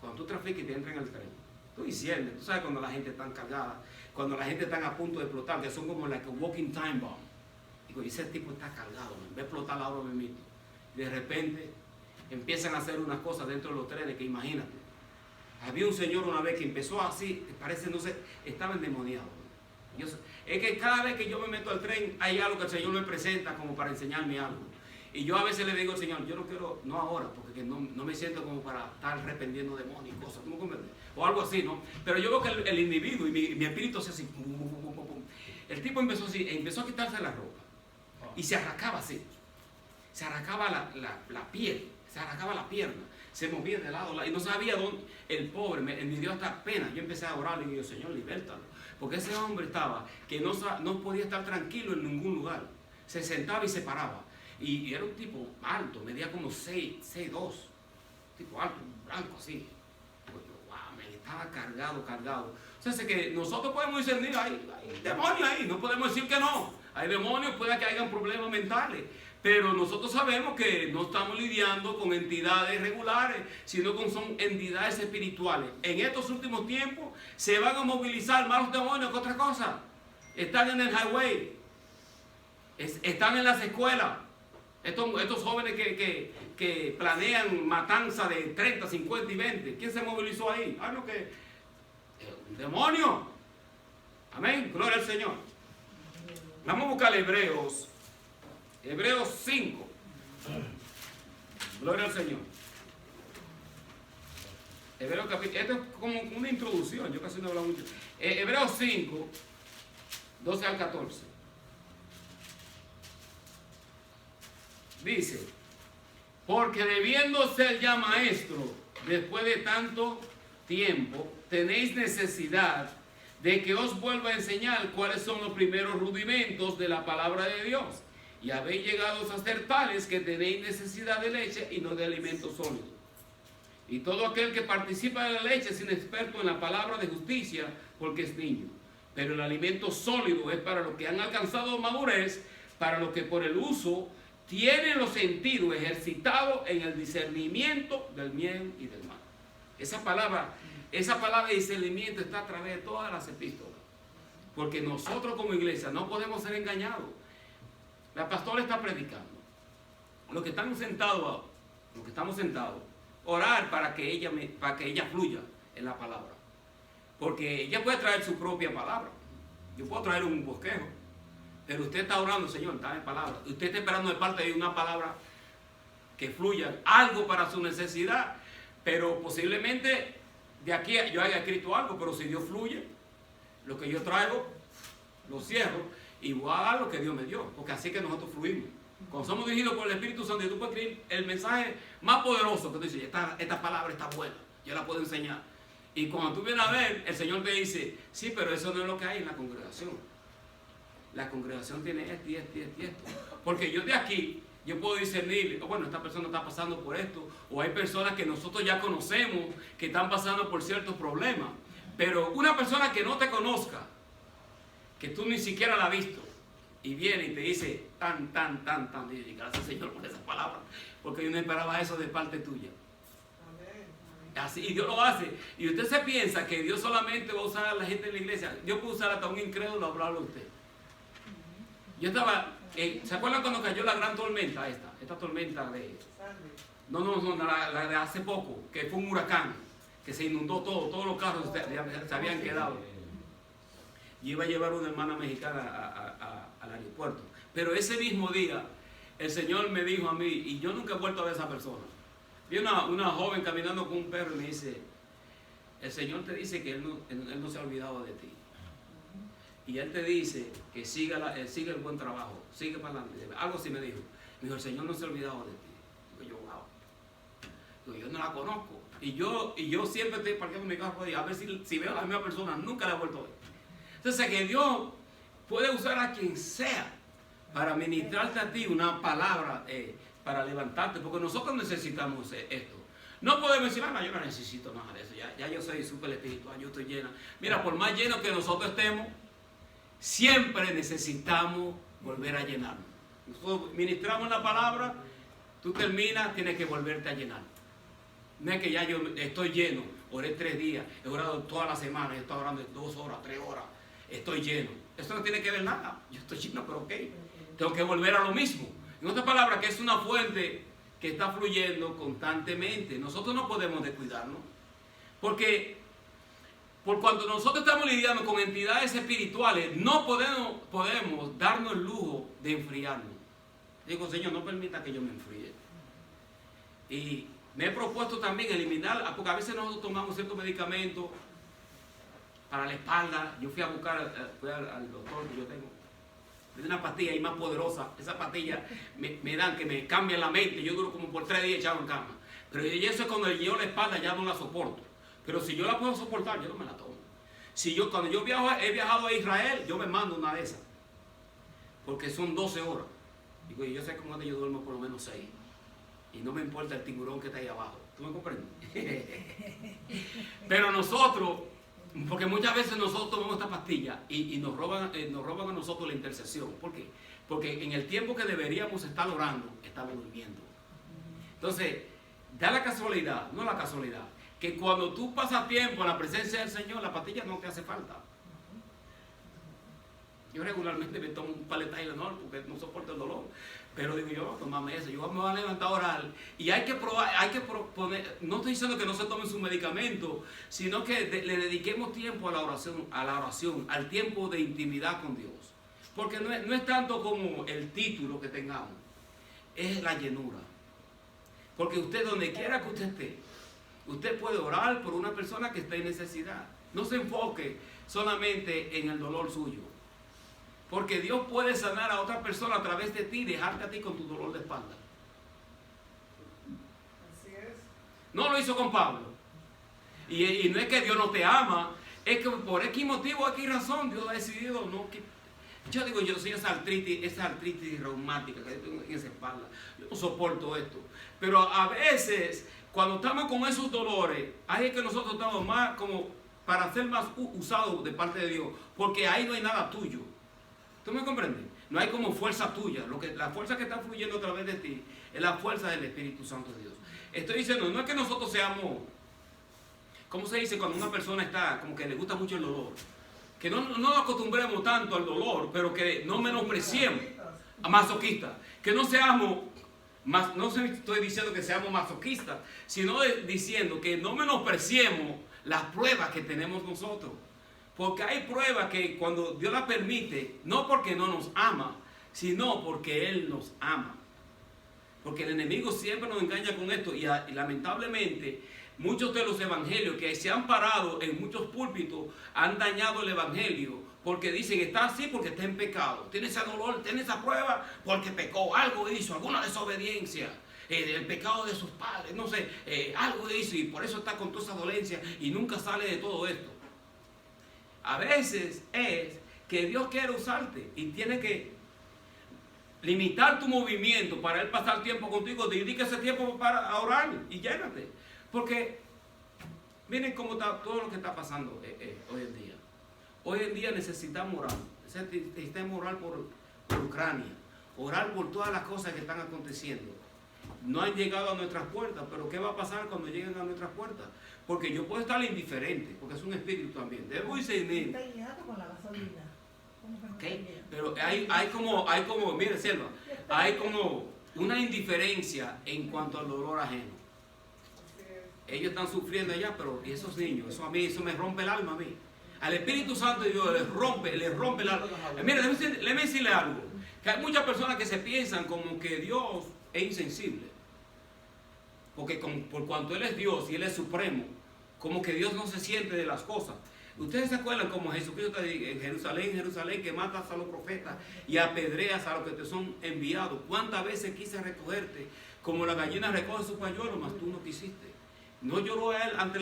cuando tú traficas y te entras en el tren, tú disiernes, tú sabes cuando la gente está cargada, cuando la gente está a punto de explotar, que son como like a walking time bomb. Digo, ese tipo está cargado, va a explotar la obra mismo. De repente empiezan a hacer unas cosas dentro de los trenes que imagínate. Había un señor una vez que empezó así, parece, no sé, estaba endemoniado. Es que cada vez que yo me meto al tren hay algo que el Señor me presenta como para enseñarme algo. Y yo a veces le digo al Señor, yo no quiero, no ahora, porque no me siento como para estar reprendiendo demonios y cosas, ¿cómo comprendes? O algo así, ¿no? Pero yo veo que el individuo y mi espíritu hace así, el tipo empezó así, empezó a quitarse la ropa y se arrancaba así, se arrancaba la piel, se arrancaba la pierna, se movía de lado a lado y no sabía dónde. El pobre me dio hasta pena. Yo empecé a orar y le digo, Señor, libértalo, porque ese hombre estaba que no podía estar tranquilo en ningún lugar, se sentaba y se paraba. Y era un tipo alto, medía como 6'2", tipo alto, blanco así. Pues yo, wow, me estaba cargado. O sea, es que nosotros podemos discernir, hay demonios ahí, no podemos decir que no. Hay demonios, puede que hayan problemas mentales, pero nosotros sabemos que no estamos lidiando con entidades regulares, sino son entidades espirituales. En estos últimos tiempos se van a movilizar más los demonios que otra cosa. Están en el highway, están en las escuelas. Estos jóvenes que planean matanza de 30, 50 y 20. ¿Quién se movilizó ahí? Ah, no, que un demonio. Amén, gloria al Señor. Vamos a buscar Hebreos 5. Gloria al Señor. Hebreos capítulo, esto es como una introducción, yo casi no hablo mucho. Hebreos 5, 12 al 14. Dice, porque debiendo ser ya maestro, después de tanto tiempo, tenéis necesidad de que os vuelva a enseñar cuáles son los primeros rudimentos de la palabra de Dios. Y habéis llegado a ser tales que tenéis necesidad de leche y no de alimento sólido. Y todo aquel que participa de la leche es inexperto en la palabra de justicia, porque es niño. Pero el alimento sólido es para los que han alcanzado madurez, para los que por el uso tienen los sentidos ejercitados en el discernimiento del bien y del mal. Esa palabra de discernimiento está a través de todas las epístolas. Porque nosotros como iglesia no podemos ser engañados. La pastora está predicando. Los que estamos sentados, orar para que ella fluya en la palabra. Porque ella puede traer su propia palabra. Yo puedo traer un bosquejo. Pero usted está orando, Señor, dame palabra. Usted está esperando de parte de una palabra que fluya, algo para su necesidad. Pero posiblemente de aquí yo haya escrito algo, pero si Dios fluye, lo que yo traigo, lo cierro y voy a dar lo que Dios me dio. Porque así que nosotros fluimos. Cuando somos dirigidos por el Espíritu Santo, tú puedes escribir el mensaje más poderoso que tú dices, esta palabra está buena, yo la puedo enseñar. Y cuando tú vienes a ver, el Señor te dice, sí, pero eso no es lo que hay en la congregación. La congregación tiene esto y esto y esto y esto. Porque yo de aquí, yo puedo discernir, bueno, esta persona está pasando por esto, o hay personas que nosotros ya conocemos que están pasando por ciertos problemas. Pero una persona que no te conozca, que tú ni siquiera la has visto, y viene y te dice tan, y gracias Señor por esa palabra, porque yo no esperaba eso de parte tuya. Así, y Dios lo hace. Y usted se piensa que Dios solamente va a usar a la gente de la iglesia. Dios puede usar hasta un incrédulo a hablarle a usted. Yo estaba, ¿se acuerdan cuando cayó la gran tormenta esta tormenta de... No, la de hace poco, que fue un huracán, que se inundó todo, todos los carros se habían quedado. Yo iba a llevar una hermana mexicana al aeropuerto. Pero ese mismo día, el Señor me dijo a mí, y yo nunca he vuelto a ver a esa persona. Vi una joven caminando con un perro y me dice, el Señor te dice que Él no se ha olvidado de ti. Y Él te dice que siga el buen trabajo, sigue para adelante. Algo así me dijo. Me dijo, el Señor no se ha olvidado de ti. Digo yo, wow. Digo, yo no la conozco. Y yo siempre estoy parqueando mi carro a ver si veo a la misma persona. Nunca la he vuelto a ver. Entonces que Dios puede usar a quien sea para ministrarte a ti una palabra para levantarte, porque nosotros necesitamos esto. No podemos decir, no, yo no necesito nada de eso, ya yo soy súper espiritual, yo estoy llena. Mira, por más lleno que nosotros estemos, siempre necesitamos volver a llenarnos. Nosotros ministramos la palabra, tú terminas, tienes que volverte a llenar. No es que ya yo estoy lleno, oré 3 días, he orado toda la semana, he estado orando 2 horas, 3 horas, estoy lleno. Eso no tiene que ver nada, yo estoy lleno, pero ok, tengo que volver a lo mismo. En otras palabras, que es una fuente que está fluyendo constantemente. Nosotros no podemos descuidarnos. Porque por cuando nosotros estamos lidiando con entidades espirituales, no podemos darnos el lujo de enfriarnos. Digo, Señor, no permita que yo me enfríe. Y me he propuesto también eliminar, porque a veces nosotros tomamos ciertos medicamentos para la espalda. Yo fui a buscar al doctor que yo tengo. Es una pastilla ahí más poderosa. Esa pastilla me dan que me cambian la mente. Yo duro como por 3 días echado en cama. Pero eso es cuando yo la espalda ya no la soporto. Pero si yo la puedo soportar, yo no me la tomo. Cuando yo he viajado a Israel, yo me mando una de esas. Porque son 12 horas. Digo, yo sé cómo yo duermo por lo menos 6. Y no me importa el tiburón que está ahí abajo. ¿Tú me comprendes? Pero nosotros... Porque muchas veces nosotros tomamos esta pastilla y nos roban a nosotros la intercesión. ¿Por qué? Porque en el tiempo que deberíamos estar orando, estamos durmiendo. Entonces, da la casualidad, no la casualidad, que cuando tú pasas tiempo en la presencia del Señor, la pastilla no te hace falta. Yo regularmente me tomo un paleta Tylenol porque no soporto el dolor. Pero digo yo, tomame eso, yo me voy a levantar a orar. Y hay que proponer, no estoy diciendo que no se tomen sus medicamentos, sino que le dediquemos tiempo a la oración, al tiempo de intimidad con Dios. Porque no es tanto como el título que tengamos, es la llenura. Porque usted, donde quiera que usted esté, usted puede orar por una persona que esté en necesidad. No se enfoque solamente en el dolor suyo. Porque Dios puede sanar a otra persona a través de ti y dejarte a ti con tu dolor de espalda. Así es. No lo hizo con Pablo. Y no es que Dios no te ama, es que por X motivo, X razón, Dios ha decidido no que... Yo digo, yo soy esa artritis reumática que tengo en esa espalda. Yo no soporto esto. Pero a veces, cuando estamos con esos dolores, ahí es que nosotros estamos más como para ser más usados de parte de Dios. Porque ahí no hay nada tuyo. ¿Tú me comprendes? No hay como fuerza tuya. La fuerza que está fluyendo a través de ti es la fuerza del Espíritu Santo de Dios. Estoy diciendo, no es que nosotros seamos, ¿cómo se dice cuando una persona está como que le gusta mucho el dolor? Que no nos acostumbremos tanto al dolor, pero que no menospreciemos. masoquistas. Que no seamos, no estoy diciendo que seamos masoquistas, sino diciendo que no menospreciemos las pruebas que tenemos nosotros. Porque hay pruebas que cuando Dios las permite, no porque no nos ama, sino porque Él nos ama. Porque el enemigo siempre nos engaña con esto y lamentablemente muchos de los evangelios que se han parado en muchos púlpitos han dañado el evangelio porque dicen está así porque está en pecado, tiene ese dolor, tiene esa prueba porque pecó, algo hizo, alguna desobediencia, el pecado de sus padres, no sé, algo hizo y por eso está con toda esa dolencia y nunca sale de todo esto. A veces es que Dios quiere usarte y tiene que limitar tu movimiento para Él pasar tiempo contigo. Dedica ese tiempo para orar y llénate. Porque miren cómo está todo lo que está pasando hoy en día. Hoy en día necesitamos orar. Necesitamos orar por Ucrania. Orar por todas las cosas que están aconteciendo. No han llegado a nuestras puertas, pero ¿qué va a pasar cuando lleguen a nuestras puertas? Porque yo puedo estar indiferente, porque es un espíritu también. Debo discernir. Está guiado con la gasolina. Okay. Pero hay como, mire Selva, hay como una indiferencia en cuanto al dolor ajeno. Ellos están sufriendo allá, pero esos niños, eso a mí, eso me rompe el alma a mí. Al Espíritu Santo de Dios les rompe el alma. Mire, déjeme decirle algo, que hay muchas personas que se piensan como que Dios es insensible. Porque por cuanto Él es Dios y Él es supremo, como que Dios no se siente de las cosas. Ustedes se acuerdan como Jesucristo en Jerusalén, que matas a los profetas y apedreas a los que te son enviados. ¿Cuántas veces quise recogerte como la gallina recoge su pañuelo, mas tú no quisiste? No lloró a él ante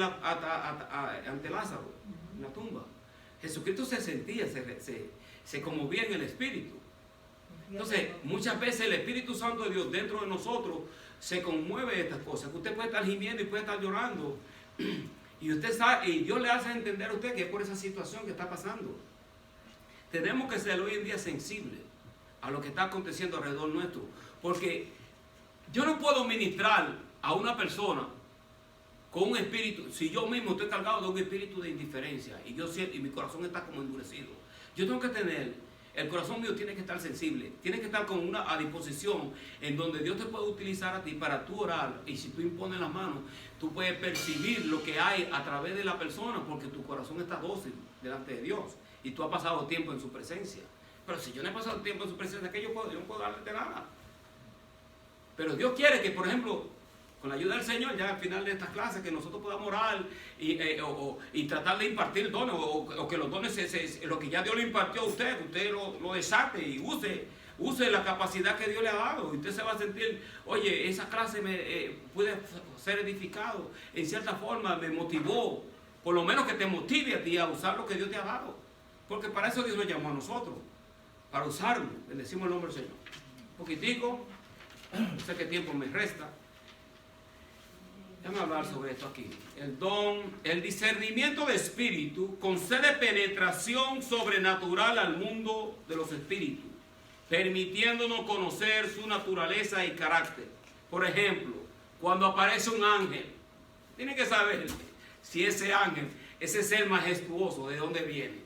Lázaro en la tumba. Jesucristo se sentía, se conmovía en el espíritu. Entonces, muchas veces el Espíritu Santo de Dios dentro de nosotros se conmueve de estas cosas. Usted puede estar gimiendo y puede estar llorando. Y usted sabe, y Dios le hace entender a usted que es por esa situación que está pasando. Tenemos que ser hoy en día sensibles a lo que está aconteciendo alrededor nuestro. Porque yo no puedo ministrar a una persona con un espíritu, si yo mismo estoy cargado de un espíritu de indiferencia y yo siento, y mi corazón está como endurecido. Yo tengo que tener, el corazón mío tiene que estar sensible, tiene que estar con una a disposición en donde Dios te puede utilizar a ti para tú orar, y si tú impones las manos, tú puedes percibir lo que hay a través de la persona porque tu corazón está dócil delante de Dios y tú has pasado tiempo en su presencia. Pero si yo no he pasado tiempo en su presencia, ¿qué yo no puedo darle nada? Pero Dios quiere que, por ejemplo, con la ayuda del Señor, ya al final de estas clases, que nosotros podamos orar y tratar de impartir dones, o que los dones, lo que ya Dios le impartió a usted lo desate y use la capacidad que Dios le ha dado. Y usted se va a sentir, oye, esa clase puede ser edificado, en cierta forma me motivó, por lo menos que te motive a ti a usar lo que Dios te ha dado. Porque para eso Dios nos llamó a nosotros, para usarlo. Bendecimos el nombre del Señor. Un poquitico, no sé qué tiempo me resta. Déjame hablar sobre esto aquí. El discernimiento de espíritu concede penetración sobrenatural al mundo de los espíritus, permitiéndonos conocer su naturaleza y carácter. Por ejemplo, cuando aparece un ángel, tiene que saber si ese ángel, ese ser majestuoso, de dónde viene.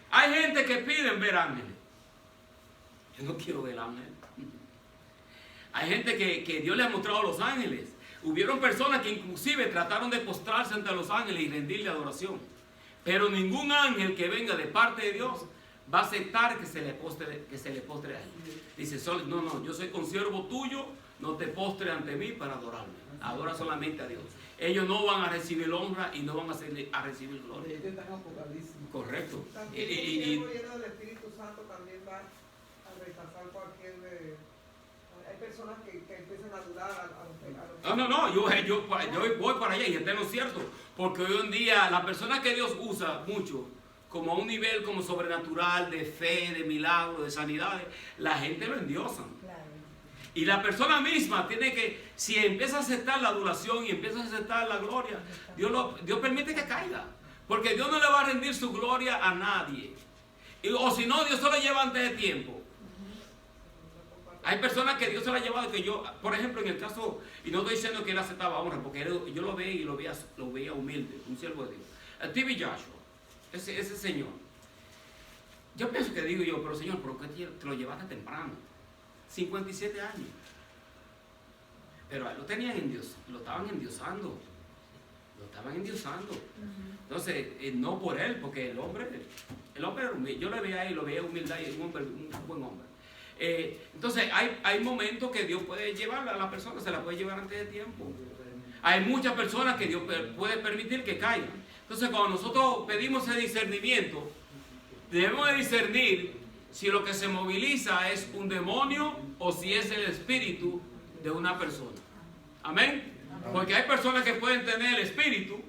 Hay gente que piden ver ángeles. Yo no quiero ver ángeles. Hay gente que Dios le ha mostrado a los ángeles. Hubieron personas que inclusive trataron de postrarse ante los ángeles y rendirle adoración. Pero ningún ángel que venga de parte de Dios va a aceptar que se le postre a él. Dice, no, yo soy consiervo tuyo, no te postres ante mí para adorarme. Adora solamente a Dios. Ellos no van a recibir honra y no van a recibir gloria. Ellos están apocalipsis. Correcto. También el siervo lleno del Espíritu Santo también va a rechazar cualquier... hay personas que empiezan a dudar a los... No, yo voy para allá y esto no es cierto. Porque hoy en día la persona que Dios usa mucho, como a un nivel como sobrenatural, de fe, de milagros, de sanidades, la gente lo endiosa. Claro. Y la persona misma tiene que, si empieza a aceptar la adulación y empieza a aceptar la gloria, Dios permite que caiga. Porque Dios no le va a rendir su gloria a nadie. O si no, Dios se lo lleva antes de tiempo. Hay personas que Dios se la ha llevado, que yo, por ejemplo, en el caso, y no estoy diciendo que él aceptaba honra, porque yo lo veía y lo veía humilde, un siervo de Dios. T.B. Joshua, ese señor. Yo pienso que digo yo, pero Señor, ¿por qué te lo llevaste temprano? 57 años. Pero a él lo tenían en Dios, lo estaban endiosando. Lo estaban endiosando. Entonces, no por él, porque el hombre era humilde. Yo le veía ahí, lo veía humildad y un buen hombre. Entonces, hay momentos que Dios puede llevar a la persona, se la puede llevar antes de tiempo. Hay muchas personas que Dios puede permitir que caigan. Entonces, cuando nosotros pedimos ese discernimiento, debemos de discernir si lo que se moviliza es un demonio o si es el espíritu de una persona. Amén. Porque hay personas que pueden tener el espíritu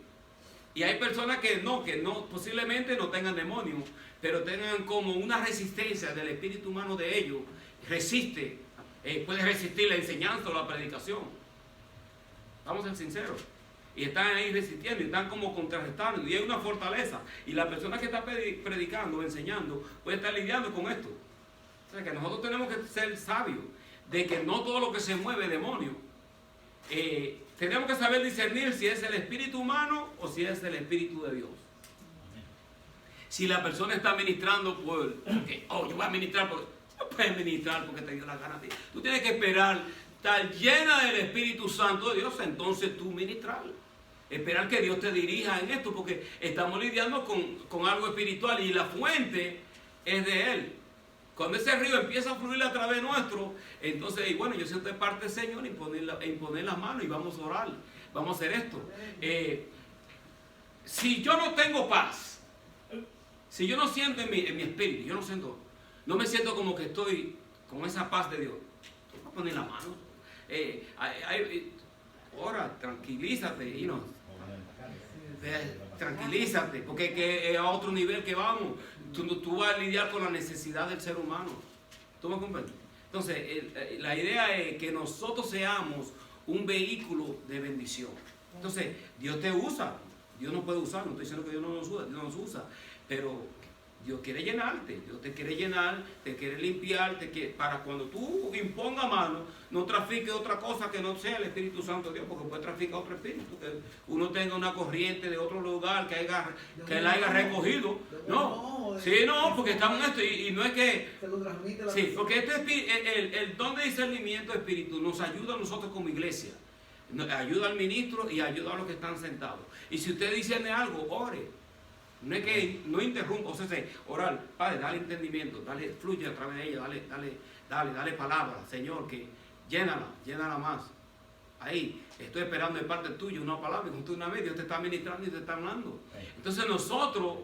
y hay personas que no posiblemente no tengan demonio, pero tengan como una resistencia del espíritu humano de ellos. Puede resistir la enseñanza o la predicación. Vamos a ser sinceros. Y están ahí resistiendo y están como contrarrestando. Y hay una fortaleza. Y la persona que está predicando o enseñando puede estar lidiando con esto. O sea que nosotros tenemos que ser sabios de que no todo lo que se mueve es demonio. Tenemos que saber discernir si es el espíritu humano o si es el espíritu de Dios. Si la persona está ministrando porque, yo voy a ministrar, no puedes ministrar porque te dio la gana a ti. Tú tienes que esperar estar llena del Espíritu Santo de Dios, entonces tú ministrar. Esperar que Dios te dirija en esto, porque estamos lidiando con algo espiritual y la fuente es de Él. Cuando ese río empieza a fluir a través nuestro, entonces, bueno, yo siento de parte del Señor imponer las manos y vamos a orar, vamos a hacer esto. Si yo no tengo paz, si yo no siento en mi espíritu, no me siento como que estoy con esa paz de Dios, tú vas a poner la mano. Ora, tranquilízate, tranquilízate, porque es a otro nivel que vamos. Tú vas a lidiar con la necesidad del ser humano. ¿Tú me comprendes? Entonces, la idea es que nosotros seamos un vehículo de bendición. Entonces, Dios te usa. Dios nos puede usar. No estoy diciendo que Dios no nos usa. Pero Dios quiere llenarte. Dios te quiere llenar, te quiere limpiar, para cuando tú impongas mano, no trafiques otra cosa que no sea el Espíritu Santo de Dios, porque puede traficar otro espíritu, que uno tenga una corriente de otro lugar que la haya recogido. No, porque estamos en esto y no es que... Sí, porque el don de discernimiento espíritu nos ayuda a nosotros como iglesia, ayuda al ministro y ayuda a los que están sentados. Y si usted discierne algo, ore. No es que no interrumpa, orar, Padre, dale entendimiento, dale, fluye a través de ella, dale palabra, Señor, que llénala más. Ahí, estoy esperando de parte tuya una palabra, y con una vez Dios te está ministrando y te está hablando. Entonces nosotros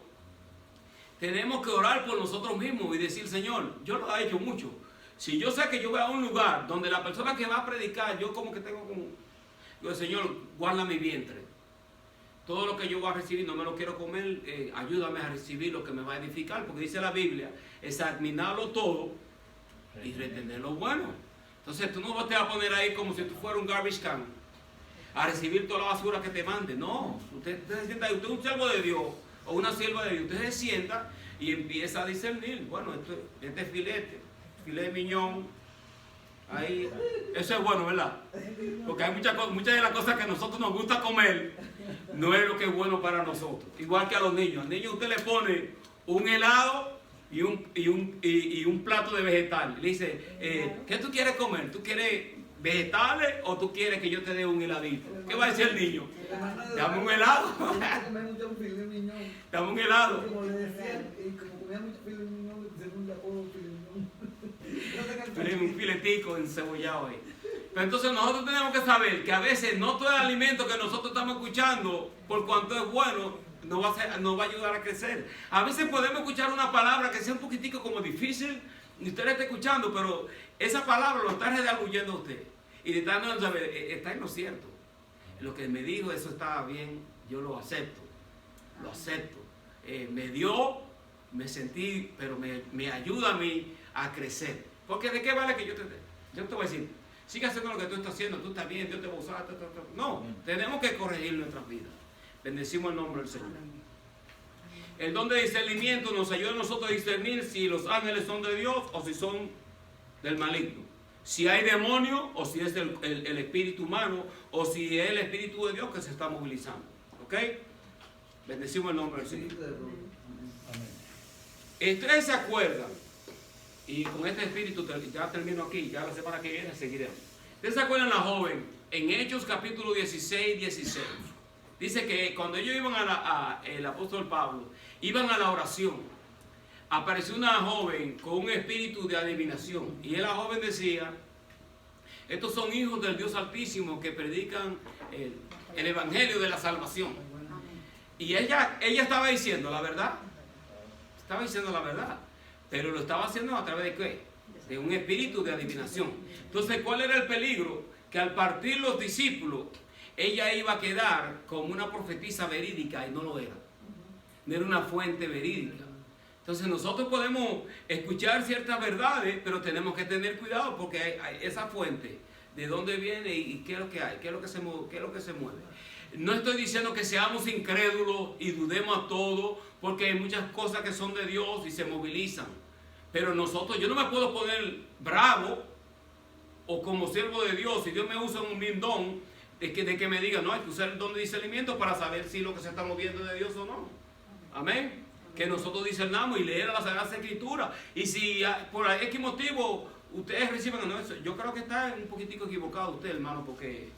tenemos que orar por nosotros mismos y decir, Señor, yo lo he hecho mucho. Si yo sé que yo voy a un lugar donde la persona que va a predicar, yo como que tengo yo, Señor, guarda mi vientre. Todo lo que yo voy a recibir no me lo quiero comer, ayúdame a recibir lo que me va a edificar, porque dice la Biblia, examinarlo todo y retener lo bueno. Entonces tú no te vas a poner ahí como si tú fueras un garbage can, a recibir toda la basura que te mande. No, usted se sienta ahí, usted es un siervo de Dios o una sierva de Dios, usted se sienta y empieza a discernir, bueno, este filete de miñón, ahí, eso es bueno, ¿verdad? Porque hay muchas de las cosas que a nosotros nos gusta comer, no es lo que es bueno para nosotros. Igual que a los niños. Al niño usted le pone un helado y un plato de vegetales. Le dice, ¿qué tú quieres comer? ¿Tú quieres vegetales o tú quieres que yo te dé un heladito? ¿Qué va a decir el niño? Dame un helado. Dame un helado. Como le decían, y como comía mucho filet mignon, le pusieron un apodo filet mignon. Tenemos un filetico encebollado ahí. Pero entonces nosotros tenemos que saber que a veces no todo el alimento que nosotros estamos escuchando, por cuanto es bueno, nos va a ayudar a crecer. A veces podemos escuchar una palabra que sea un poquitico como difícil, y usted la está escuchando, pero esa palabra lo está redarguyendo a usted. Y le está dando a saber, está en lo cierto. Lo que me dijo, eso está bien, yo lo acepto. Lo acepto. Me dio, me sentí, pero me ayuda a mí a crecer. Porque ¿de qué vale que yo te voy a decir? Sigue haciendo lo que tú estás haciendo, tú estás bien, Dios te va a usar. No, tenemos que corregir nuestras vidas. Bendecimos el nombre del Señor. El don de discernimiento nos ayuda a nosotros a discernir si los ángeles son de Dios o si son del maligno. Si hay demonio o si es el espíritu humano o si es el espíritu de Dios que se está movilizando. ¿Ok? Bendecimos el nombre del Señor. Ustedes se acuerdan, y con este espíritu ya termino aquí, ya la semana que viene seguiremos. Ustedes se acuerdan la joven en Hechos capítulo 16. Dice que cuando ellos iban el apóstol Pablo, iban a la oración, apareció una joven con un espíritu de adivinación. Y la joven decía, estos son hijos del Dios Altísimo que predican el evangelio de la salvación. Y ella estaba diciendo la verdad. Estaba diciendo la verdad. Pero lo estaba haciendo a través de ¿qué? De un espíritu de adivinación. Entonces, ¿cuál era el peligro? Que al partir los discípulos, ella iba a quedar como una profetisa verídica y no lo era. No era una fuente verídica. Entonces nosotros podemos escuchar ciertas verdades, pero tenemos que tener cuidado porque hay esa fuente, de dónde viene y qué es lo que hay, qué es lo que se mueve. No estoy diciendo que seamos incrédulos y dudemos a todo, porque hay muchas cosas que son de Dios y se movilizan. Pero nosotros, yo no me puedo poner bravo o como siervo de Dios, si Dios me usa un don, de que me diga, no, hay que usar el don de discernimiento para saber si lo que se está moviendo es de Dios o no. Amén. Que nosotros discernamos y leer la Sagrada Escritura. Y si por X motivo ustedes reciben, no, yo creo que está un poquitico equivocado usted, hermano, porque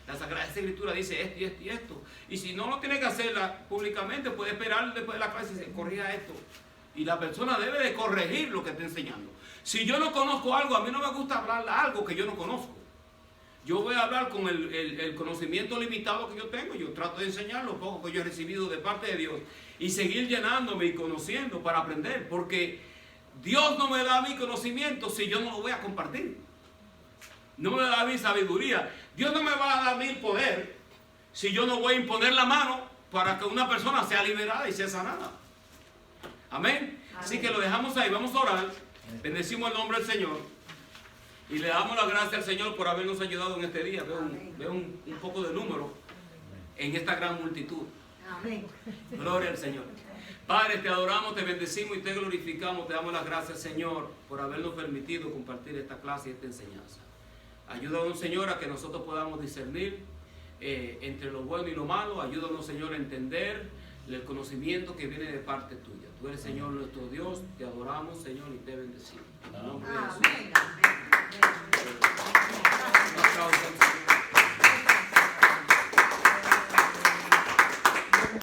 la Sagrada Escritura dice esto y esto y esto. Y si no lo tiene que hacerla públicamente, puede esperar después de la clase y se corrija esto. Y la persona debe de corregir lo que está enseñando. Si yo no conozco algo, a mí no me gusta hablar algo que yo no conozco. Yo voy a hablar con el conocimiento limitado que yo tengo. Yo trato de enseñar lo poco que yo he recibido de parte de Dios y seguir llenándome y conociendo para aprender, porque Dios no me da mi conocimiento si yo no lo voy a compartir. No me da mi sabiduría. Dios no me va a dar mi poder si yo no voy a imponer la mano para que una persona sea liberada y sea sanada. Amén. Así que lo dejamos ahí. Vamos a orar. Bendecimos el nombre del Señor. Y le damos la gracia al Señor por habernos ayudado en este día. Veo un poco de número en esta gran multitud. Amén. Gloria al Señor. Padre, te adoramos, te bendecimos y te glorificamos. Te damos las gracias, Señor, por habernos permitido compartir esta clase y esta enseñanza. Ayúdanos, Señor, a que nosotros podamos discernir entre lo bueno y lo malo. Ayúdanos, Señor, a entender el conocimiento que viene de parte tuya. Tú eres, Señor, nuestro Dios. Te adoramos, Señor, y te bendecimos. En nombre de Jesús. Amén.